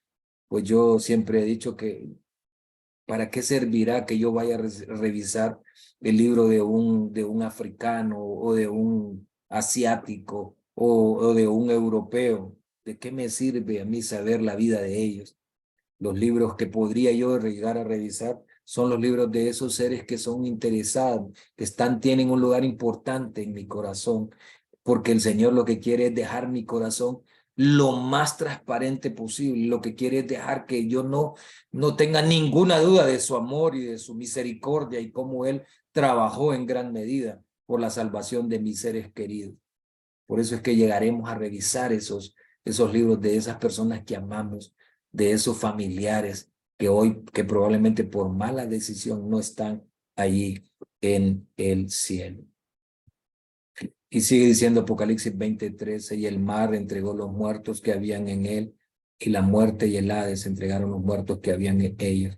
Pues yo siempre he dicho que ¿para qué servirá que yo vaya a revisar el libro de un africano, o de un asiático, o de un europeo? ¿De qué me sirve a mí saber la vida de ellos? Los libros que podría yo llegar a revisar son los libros de esos seres que son interesados, que tienen un lugar importante en mi corazón, porque el Señor lo que quiere es dejar mi corazón lo más transparente posible. Lo que quiere es dejar que yo no tenga ninguna duda de su amor y de su misericordia, y cómo Él trabajó en gran medida por la salvación de mis seres queridos. Por eso es que llegaremos a revisar esos libros de esas personas que amamos, de esos familiares que hoy, que probablemente por mala decisión no están allí en el cielo. Y sigue diciendo Apocalipsis 20:13, y el mar entregó los muertos que habían en él, y la muerte y el Hades entregaron los muertos que habían en ellos,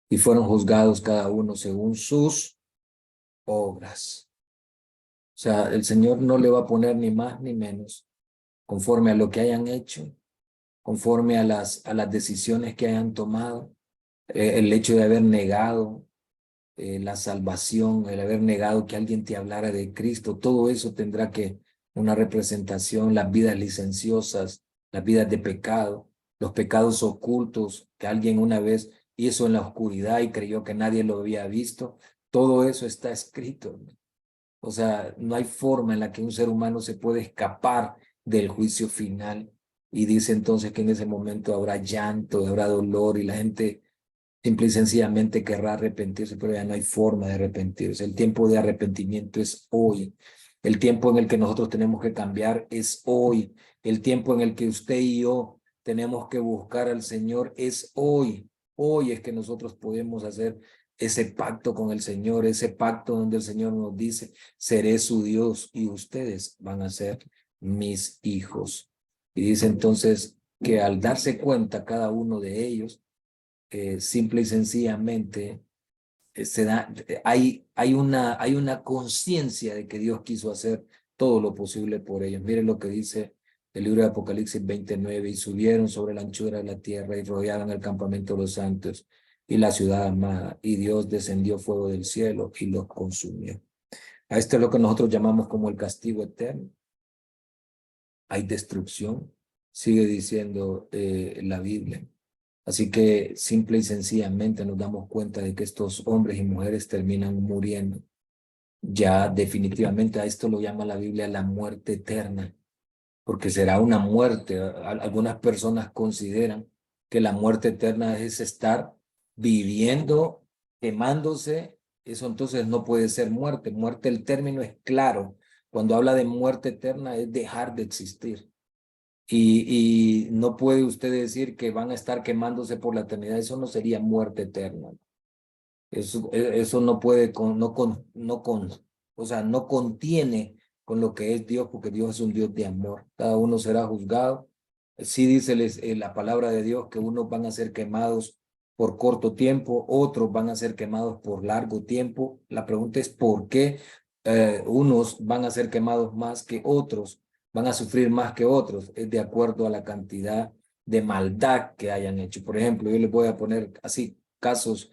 y fueron juzgados cada uno según sus obras. O sea, el Señor no le va a poner ni más ni menos, conforme a lo que hayan hecho, conforme a las decisiones que hayan tomado, el hecho de haber negado la salvación, el haber negado que alguien te hablara de Cristo, todo eso tendrá que una representación, las vidas licenciosas, las vidas de pecado, los pecados ocultos que alguien una vez hizo en la oscuridad y creyó que nadie lo había visto, todo eso está escrito. O sea, no hay forma en la que un ser humano se puede escapar del juicio final. Y dice entonces que en ese momento habrá llanto, habrá dolor, y la gente simple y sencillamente querrá arrepentirse, pero ya no hay forma de arrepentirse. El tiempo de arrepentimiento es hoy. El tiempo en el que nosotros tenemos que cambiar es hoy. El tiempo en el que usted y yo tenemos que buscar al Señor es hoy. Hoy es que nosotros podemos hacer ese pacto con el Señor, ese pacto donde el Señor nos dice: seré su Dios y ustedes van a ser mis hijos. Y dice entonces que al darse cuenta cada uno de ellos, simple y sencillamente hay una conciencia de que Dios quiso hacer todo lo posible por ellos. Miren lo que dice el libro de Apocalipsis 29, y subieron sobre la anchura de la tierra y rodearon el campamento de los santos y la ciudad amada, y Dios descendió fuego del cielo y los consumió. A esto es lo que nosotros llamamos como el castigo eterno. Hay destrucción, sigue diciendo la Biblia. Así que simple y sencillamente nos damos cuenta de que estos hombres y mujeres terminan muriendo. Ya definitivamente a esto lo llama la Biblia la muerte eterna, porque será una muerte. Algunas personas consideran que la muerte eterna es estar viviendo, quemándose. Eso entonces no puede ser muerte. Muerte, el término es claro. Cuando habla de muerte eterna es dejar de existir. Y no puede usted decir que van a estar quemándose por la eternidad. Eso no sería muerte eterna. Eso no puede, o sea, no contiene con lo que es Dios, porque Dios es un Dios de amor. Cada uno será juzgado. Sí dice la palabra de Dios que unos van a ser quemados por corto tiempo, otros van a ser quemados por largo tiempo. La pregunta es por qué unos van a ser quemados más que otros, van a sufrir más que otros. Es de acuerdo a la cantidad de maldad que hayan hecho. Por ejemplo, yo les voy a poner así casos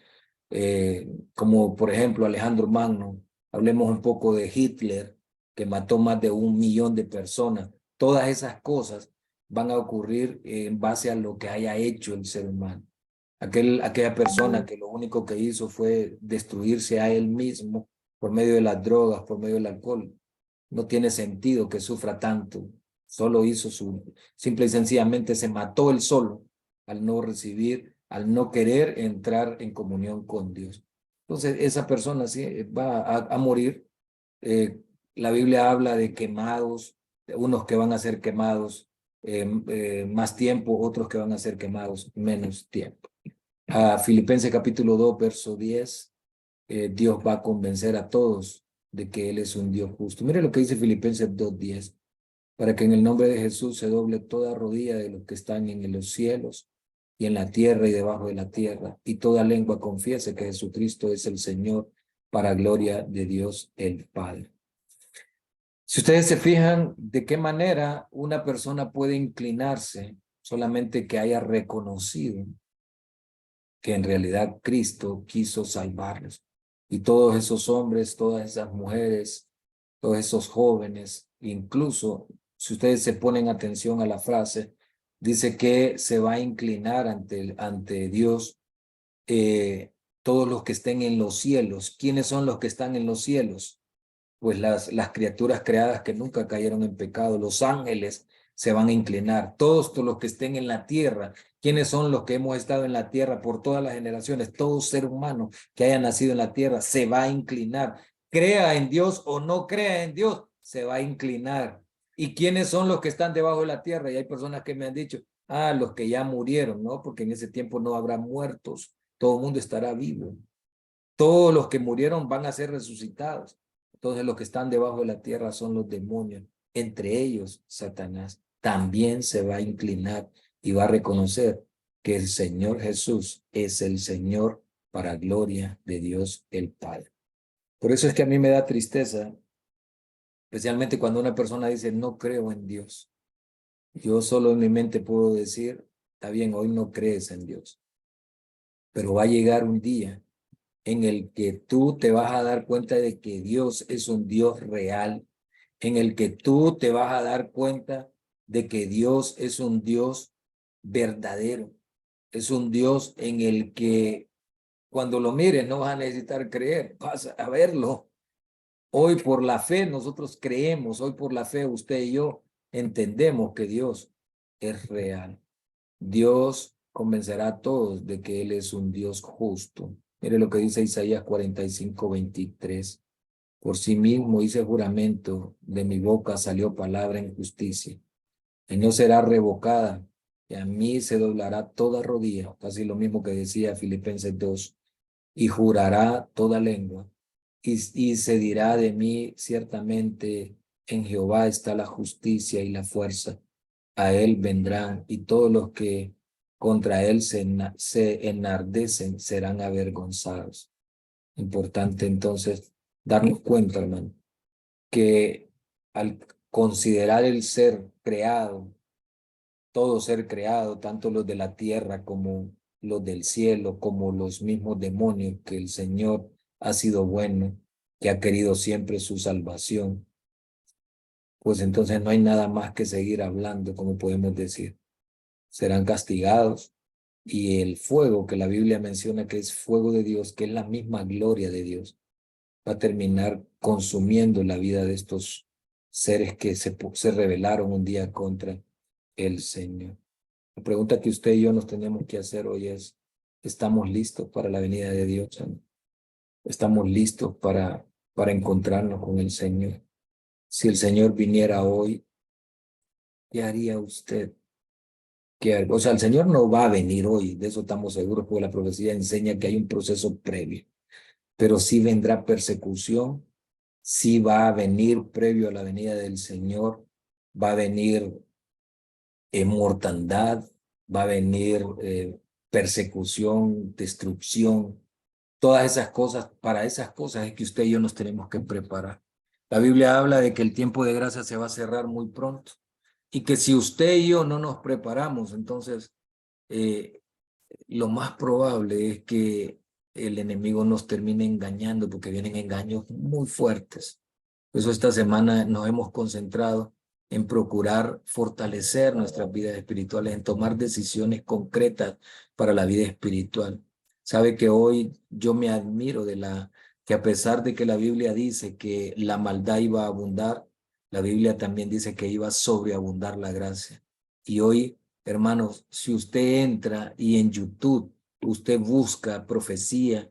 como por ejemplo Alejandro Magno. Hablemos un poco de Hitler, que mató más de 1 millón de personas. Todas esas cosas van a ocurrir en base a lo que haya hecho el ser humano. aquella persona que lo único que hizo fue destruirse a él mismo por medio de las drogas, por medio del alcohol. No tiene sentido que sufra tanto. Solo hizo simple y sencillamente se mató él solo al no recibir, al no querer entrar en comunión con Dios. Entonces, esa persona sí va a morir. La Biblia habla de quemados, de unos que van a ser quemados más tiempo, otros que van a ser quemados menos tiempo. Filipenses capítulo 2, verso 10, Dios va a convencer a todos de que Él es un Dios justo. Mire lo que dice Filipenses 2:10, para que en el nombre de Jesús se doble toda rodilla de los que están en los cielos y en la tierra y debajo de la tierra, y toda lengua confiese que Jesucristo es el Señor, para gloria de Dios el Padre. Si ustedes se fijan de qué manera una persona puede inclinarse solamente que haya reconocido que en realidad Cristo quiso salvarlos. Y todos esos hombres, todas esas mujeres, todos esos jóvenes, incluso si ustedes se ponen atención a la frase, dice que se va a inclinar ante Dios todos los que estén en los cielos. ¿Quiénes son los que están en los cielos? Pues las criaturas creadas que nunca cayeron en pecado, los ángeles se van a inclinar, todos los que estén en la tierra. ¿Quiénes son los que hemos estado en la tierra por todas las generaciones? Todo ser humano que haya nacido en la tierra se va a inclinar. Crea en Dios o no crea en Dios, se va a inclinar. ¿Y quiénes son los que están debajo de la tierra? Y hay personas que me han dicho, los que ya murieron, ¿no? Porque en ese tiempo no habrá muertos, todo el mundo estará vivo. Todos los que murieron van a ser resucitados. Entonces los que están debajo de la tierra son los demonios. Entre ellos, Satanás también se va a inclinar y va a reconocer que el Señor Jesús es el Señor para gloria de Dios el Padre. Por eso es que a mí me da tristeza, especialmente cuando una persona dice, no creo en Dios. Yo solo en mi mente puedo decir, está bien, hoy no crees en Dios, pero va a llegar un día en el que tú te vas a dar cuenta de que Dios es un Dios real, en el que tú te vas a dar cuenta de que Dios es un Dios verdadero, es un Dios en el que cuando lo mires no vas a necesitar creer, vas a verlo. Hoy por la fe nosotros creemos, hoy por la fe usted y yo entendemos que Dios es real. Dios convencerá a todos de que Él es un Dios justo. Mire lo que dice Isaías 45:23. Por sí mismo hice juramento, de mi boca salió palabra en justicia, y no será revocada, y a mí se doblará toda rodilla, casi lo mismo que decía Filipenses 2, y jurará toda lengua, y se dirá de mí ciertamente, en Jehová está la justicia y la fuerza, a él vendrán, y todos los que contra él se enardecen serán avergonzados. Importante entonces darnos cuenta, hermano, que al considerar el ser creado, todo ser creado, tanto los de la tierra como los del cielo, como los mismos demonios, que el Señor ha sido bueno, que ha querido siempre su salvación, pues entonces no hay nada más que seguir hablando, como podemos decir. Serán castigados y el fuego que la Biblia menciona que es fuego de Dios, que es la misma gloria de Dios, va a terminar consumiendo la vida de estos seres que se rebelaron un día contra el Señor. La pregunta que usted y yo nos tenemos que hacer hoy es, ¿estamos listos para la venida de Dios? ¿Estamos listos para encontrarnos con el Señor? Si el Señor viniera hoy, ¿qué haría usted? O sea, el Señor no va a venir hoy, de eso estamos seguros, porque la profecía enseña que hay un proceso previo, pero sí vendrá persecución, sí va a venir previo a la venida del Señor, va a venir mortandad, va a venir persecución, destrucción, todas esas cosas. Para esas cosas es que usted y yo nos tenemos que preparar. La Biblia habla de que el tiempo de gracia se va a cerrar muy pronto y que si usted y yo no nos preparamos, entonces lo más probable es que el enemigo nos termine engañando, porque vienen engaños muy fuertes. Por eso esta semana nos hemos concentrado en procurar fortalecer nuestras vidas espirituales, en tomar decisiones concretas para la vida espiritual. Sabe que hoy yo me admiro que a pesar de que la Biblia dice que la maldad iba a abundar, la Biblia también dice que iba a sobreabundar la gracia. Y hoy, hermanos, si usted entra y en YouTube usted busca profecía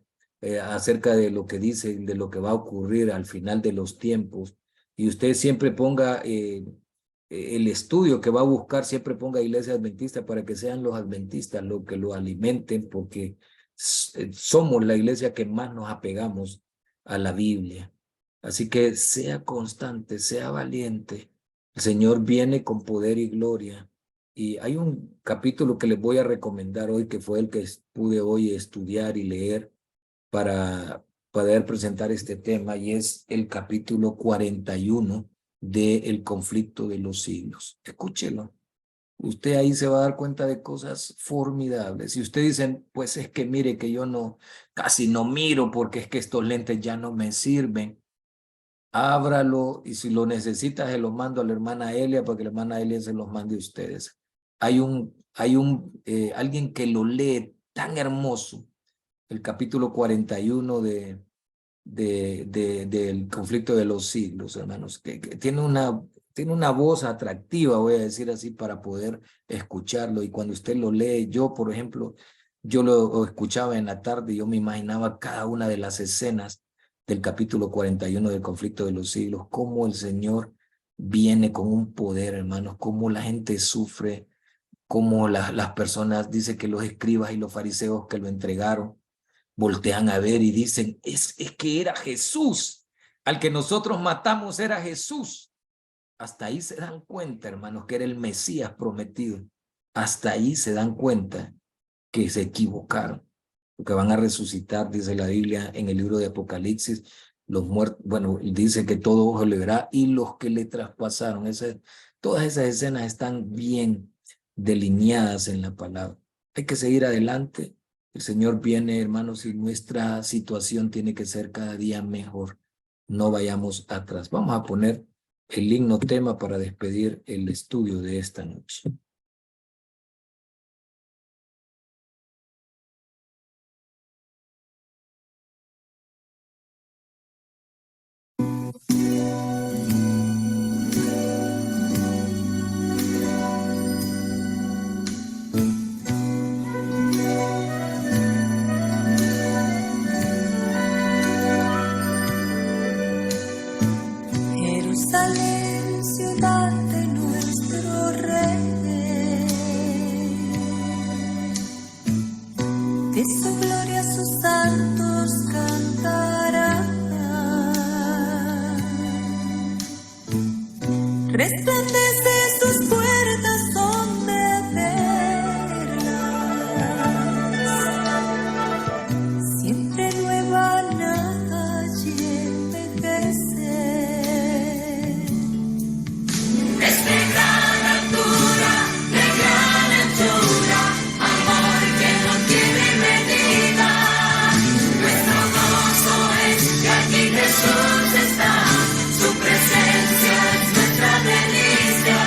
acerca de lo que dice, de lo que va a ocurrir al final de los tiempos, y usted siempre ponga el estudio que va a buscar, siempre ponga iglesia adventista para que sean los adventistas los que lo alimenten, porque somos la iglesia que más nos apegamos a la Biblia. Así que sea constante, sea valiente. El Señor viene con poder y gloria. Y hay un capítulo que les voy a recomendar hoy, que fue el que pude hoy estudiar y leer para poder presentar este tema, y es el capítulo 41 de El conflicto de los siglos. Escúchelo. Usted ahí se va a dar cuenta de cosas formidables. Y usted dice, pues es que mire que yo casi no miro porque es que estos lentes ya no me sirven. Ábralo y si lo necesita se lo mando a la hermana Elia para que la hermana Elia se los mande a ustedes. Hay alguien que lo lee tan hermoso, el capítulo 41 del conflicto de los siglos, hermanos, que tiene una voz atractiva, voy a decir así, para poder escucharlo. Y cuando usted lo lee, yo, por ejemplo, yo lo escuchaba en la tarde y yo me imaginaba cada una de las escenas del capítulo 41 del conflicto de los siglos, cómo el Señor viene con un poder, hermanos, cómo la gente sufre, cómo las personas, dice que los escribas y los fariseos que lo entregaron, voltean a ver y dicen, es que era Jesús, al que nosotros matamos era Jesús. Hasta ahí se dan cuenta, hermanos, que era el Mesías prometido. Hasta ahí se dan cuenta que se equivocaron, porque van a resucitar, dice la Biblia en el libro de Apocalipsis, los muertos, bueno, dice que todo ojo le verá y los que le traspasaron. Todas esas escenas están bien delineadas en la palabra. Hay que seguir adelante. El Señor viene, hermanos, y nuestra situación tiene que ser cada día mejor. No vayamos atrás. Vamos a poner el himno tema para despedir el estudio de esta noche. Jerusalén, ciudad de nuestro Rey, de su gloria sus santos cantarán. Resplandece sus puertas son de perlas, siempre nueva nada allí envejece. Es de gran altura, amor que no tiene medida. Nuestro gozo es que aquí Jesús está, su presencia es nuestra delicia.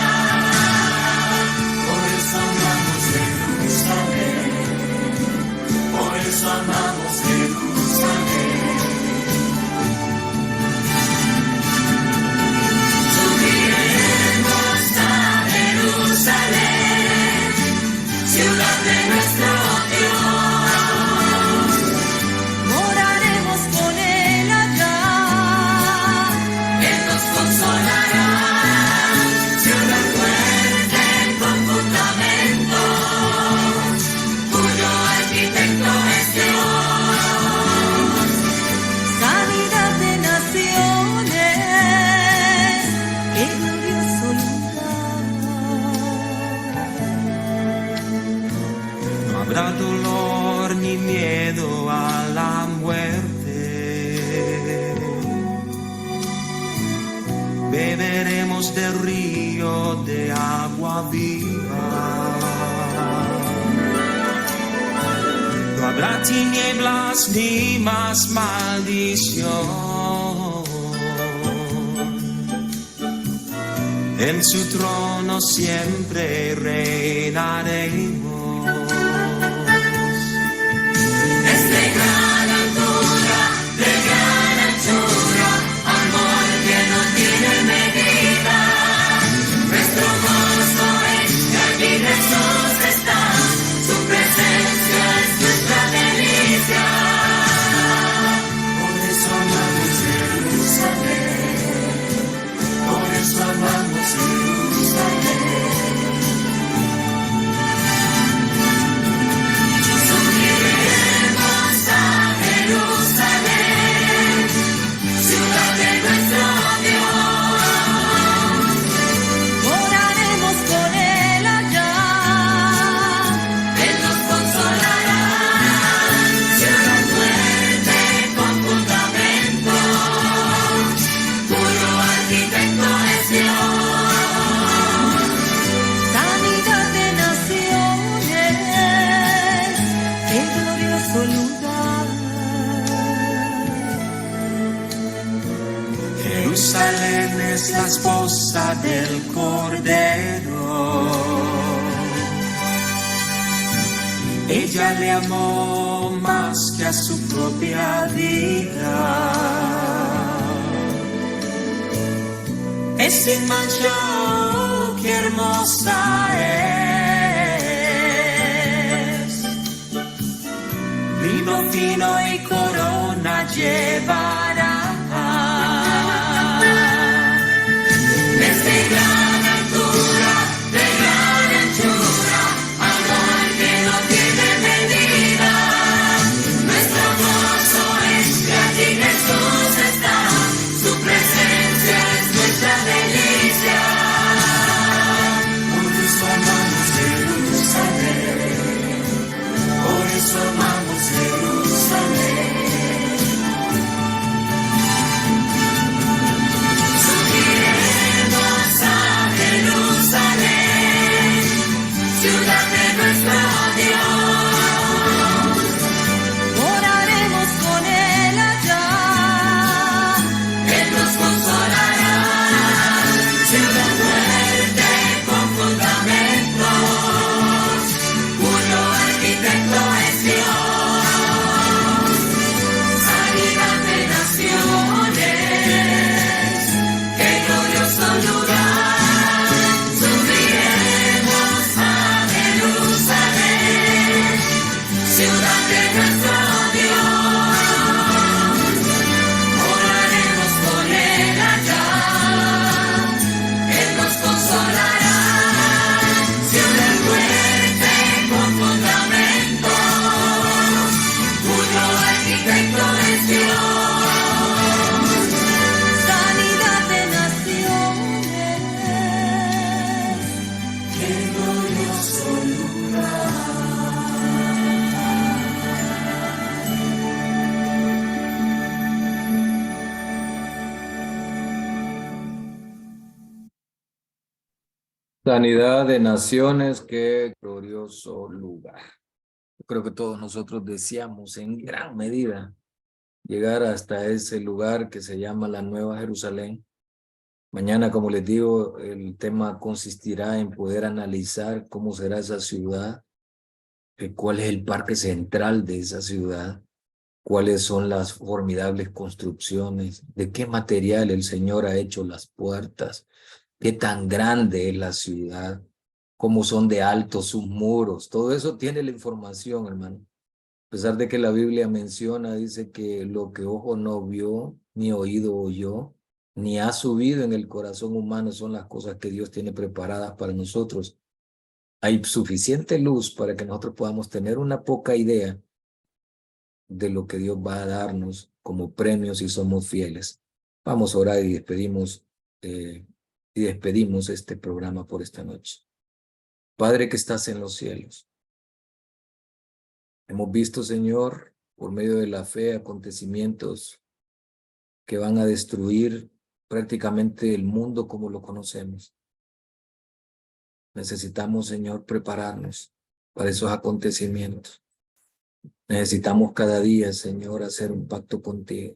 Por eso amamos Jerusalén, por eso amamos Jerusalén. Jerusalén, ciudad de nuestro Dios, moraremos con Él allá, Él nos consolará, ciudad fuerte con fundamentos, cuyo arquitecto es Dios, sanidad de naciones, el glorioso lugar. No habrá dolor ni miedo a la muerte. Beberemos del río de agua viva. No habrá tinieblas ni más maldición. En su trono siempre reinaremos. Es de gran altura, de gran anchura, amor que no tiene medida. Nuestro gozo es que allí Jesús está, su presencia es nuestra delicia. Por eso amamos Jerusalén, por eso amamos Jerusalén. Subiremos a Jerusalén, ciudad de nuestro Dios. Moraremos con Él allá, Él nos consolará. Ciudad fuerte con fundamentos, cuyo arquitecto es Dios. Sanidad de naciones, qué glorioso lugar. Jerusalén es la esposa del Cordero. Ella le amó más que a su propia vida. Es sin mancha, oh, qué hermosa es. Lino fino y corona llevará. Desde gran altura, de gran anchura, amor que no tiene medida. Nuestro gozo es que allí Jesús está, su presencia es nuestra delicia. Por eso amamos Jerusalén. Por eso amamos Jerusalén. Subiremos a Jerusalén, ciudad de nuestro Dios. Moraremos con Él allá, Él nos consolará. Ciudad fuerte con fundamentos, cuyo arquitecto es Dios. Sanidad de naciones, qué glorioso lugar. Subiremos a Jerusalén, ciudad de nuestro Dios. Moraremos con Él allá, Él nos consolará. Ciudad fuerte con fundamentos, cuyo arquitecto es Dios. Sanidad de naciones, qué glorioso lugar. Sanidad de naciones, qué glorioso lugar. Yo creo que todos nosotros deseamos en gran medida llegar hasta ese lugar que se llama la Nueva Jerusalén. Mañana, como les digo, el tema consistirá en poder analizar cómo será esa ciudad, cuál es el parque central de esa ciudad, cuáles son las formidables construcciones, de qué material el Señor ha hecho las puertas, qué tan grande es la ciudad, cómo son de altos sus muros. Todo eso tiene la información, hermano. A pesar de que la Biblia menciona, dice que lo que ojo no vio, ni oído oyó, ni ha subido en el corazón humano son las cosas que Dios tiene preparadas para nosotros. Hay suficiente luz para que nosotros podamos tener una poca idea de lo que Dios va a darnos como premios si somos fieles. Vamos a orar y despedimos este programa por esta noche. Padre que estás en los cielos, hemos visto, Señor, por medio de la fe, acontecimientos que van a destruir prácticamente el mundo como lo conocemos. Necesitamos, Señor, prepararnos para esos acontecimientos. Necesitamos cada día, Señor, hacer un pacto contigo.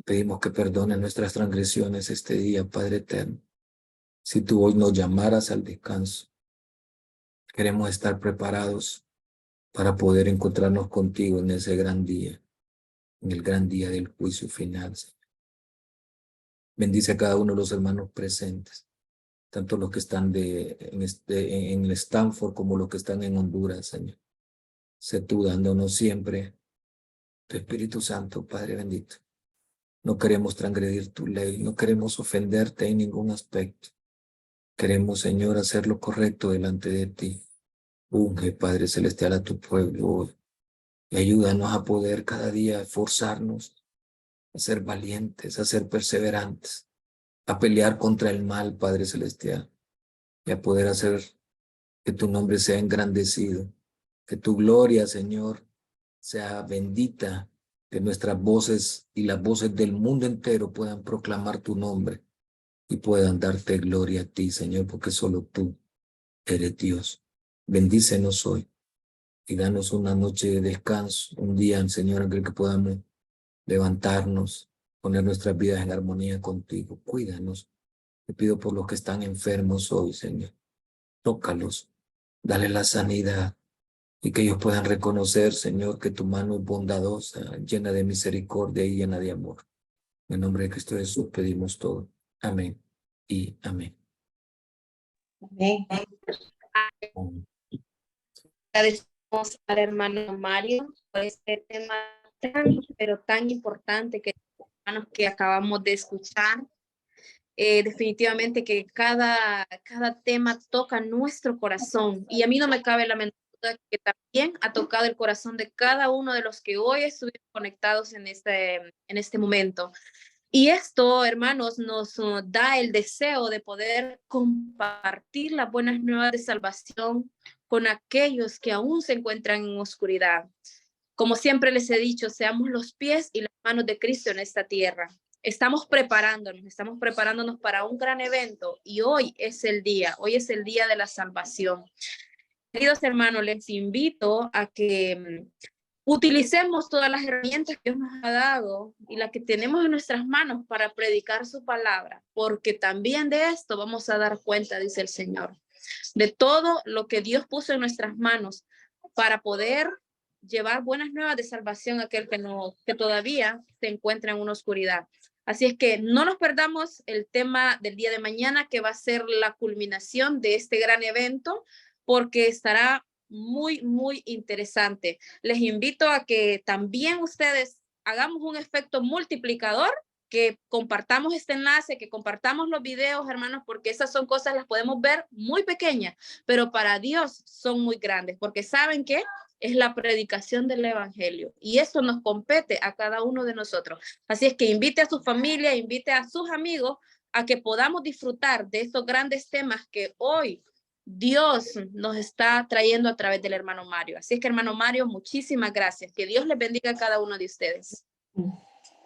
Pedimos que perdones nuestras transgresiones este día, Padre eterno. Si tú hoy nos llamaras al descanso, queremos estar preparados para poder encontrarnos contigo en ese gran día, en el gran día del juicio final, Señor. Bendice a cada uno de los hermanos presentes, tanto los que están en Stanford como los que están en Honduras, Señor. Sé tú dándonos siempre tu Espíritu Santo, Padre bendito. No queremos transgredir tu ley, no queremos ofenderte en ningún aspecto. Queremos, Señor, hacer lo correcto delante de ti. Unge, Padre Celestial, a tu pueblo hoy y ayúdanos a poder cada día esforzarnos, a ser valientes, a ser perseverantes, a pelear contra el mal, Padre Celestial, y a poder hacer que tu nombre sea engrandecido, que tu gloria, Señor, sea bendita, que nuestras voces y las voces del mundo entero puedan proclamar tu nombre y puedan darte gloria a ti, Señor, porque solo tú eres Dios. Bendícenos hoy y danos una noche de descanso, un día, Señor, en el que podamos levantarnos, poner nuestras vidas en armonía contigo. Cuídanos. Te pido por los que están enfermos hoy, Señor. Tócalos, dale la sanidad y que ellos puedan reconocer, Señor, que tu mano es bondadosa, llena de misericordia y llena de amor. En el nombre de Cristo Jesús pedimos todo. Amén y amén. Amén. Amén. Agradecemos al hermano Mario por este tema tan, pero tan importante que, hermanos, que acabamos de escuchar. Definitivamente que cada tema toca nuestro corazón y a mí no me cabe la menor duda que también ha tocado el corazón de cada uno de los que hoy estuvieron conectados en este momento. Y esto, hermanos, nos da el deseo de poder compartir las buenas nuevas de salvación con aquellos que aún se encuentran en oscuridad. Como siempre les he dicho, seamos los pies y las manos de Cristo en esta tierra. Estamos preparándonos para un gran evento y hoy es el día de la salvación. Queridos hermanos, les invito a que utilicemos todas las herramientas que Dios nos ha dado y las que tenemos en nuestras manos para predicar su palabra, porque también de esto vamos a dar cuenta, dice el Señor, de todo lo que Dios puso en nuestras manos para poder llevar buenas nuevas de salvación a aquel que todavía se encuentra en una oscuridad. Así es que no nos perdamos el tema del día de mañana, que va a ser la culminación de este gran evento, porque estará muy, muy interesante. Les invito a que también ustedes hagamos un efecto multiplicador, que compartamos este enlace, que compartamos los videos, hermanos, porque esas son cosas, las podemos ver muy pequeñas, pero para Dios son muy grandes, porque ¿saben qué? Es la predicación del evangelio y eso nos compete a cada uno de nosotros. Así es que invite a su familia, invite a sus amigos a que podamos disfrutar de estos grandes temas que hoy Dios nos está trayendo a través del hermano Mario. Así es que, hermano Mario, muchísimas gracias. Que Dios les bendiga a cada uno de ustedes.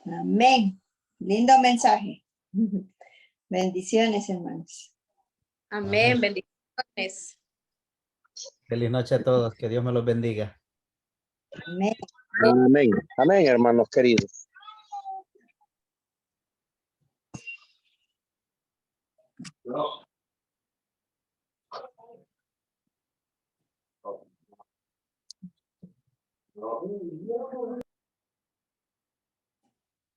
Amén. Lindo mensaje. Bendiciones, hermanos. Amén. Bendiciones. Feliz noche a todos, que Dios me los bendiga. Amén. Amén. Amén, hermanos queridos.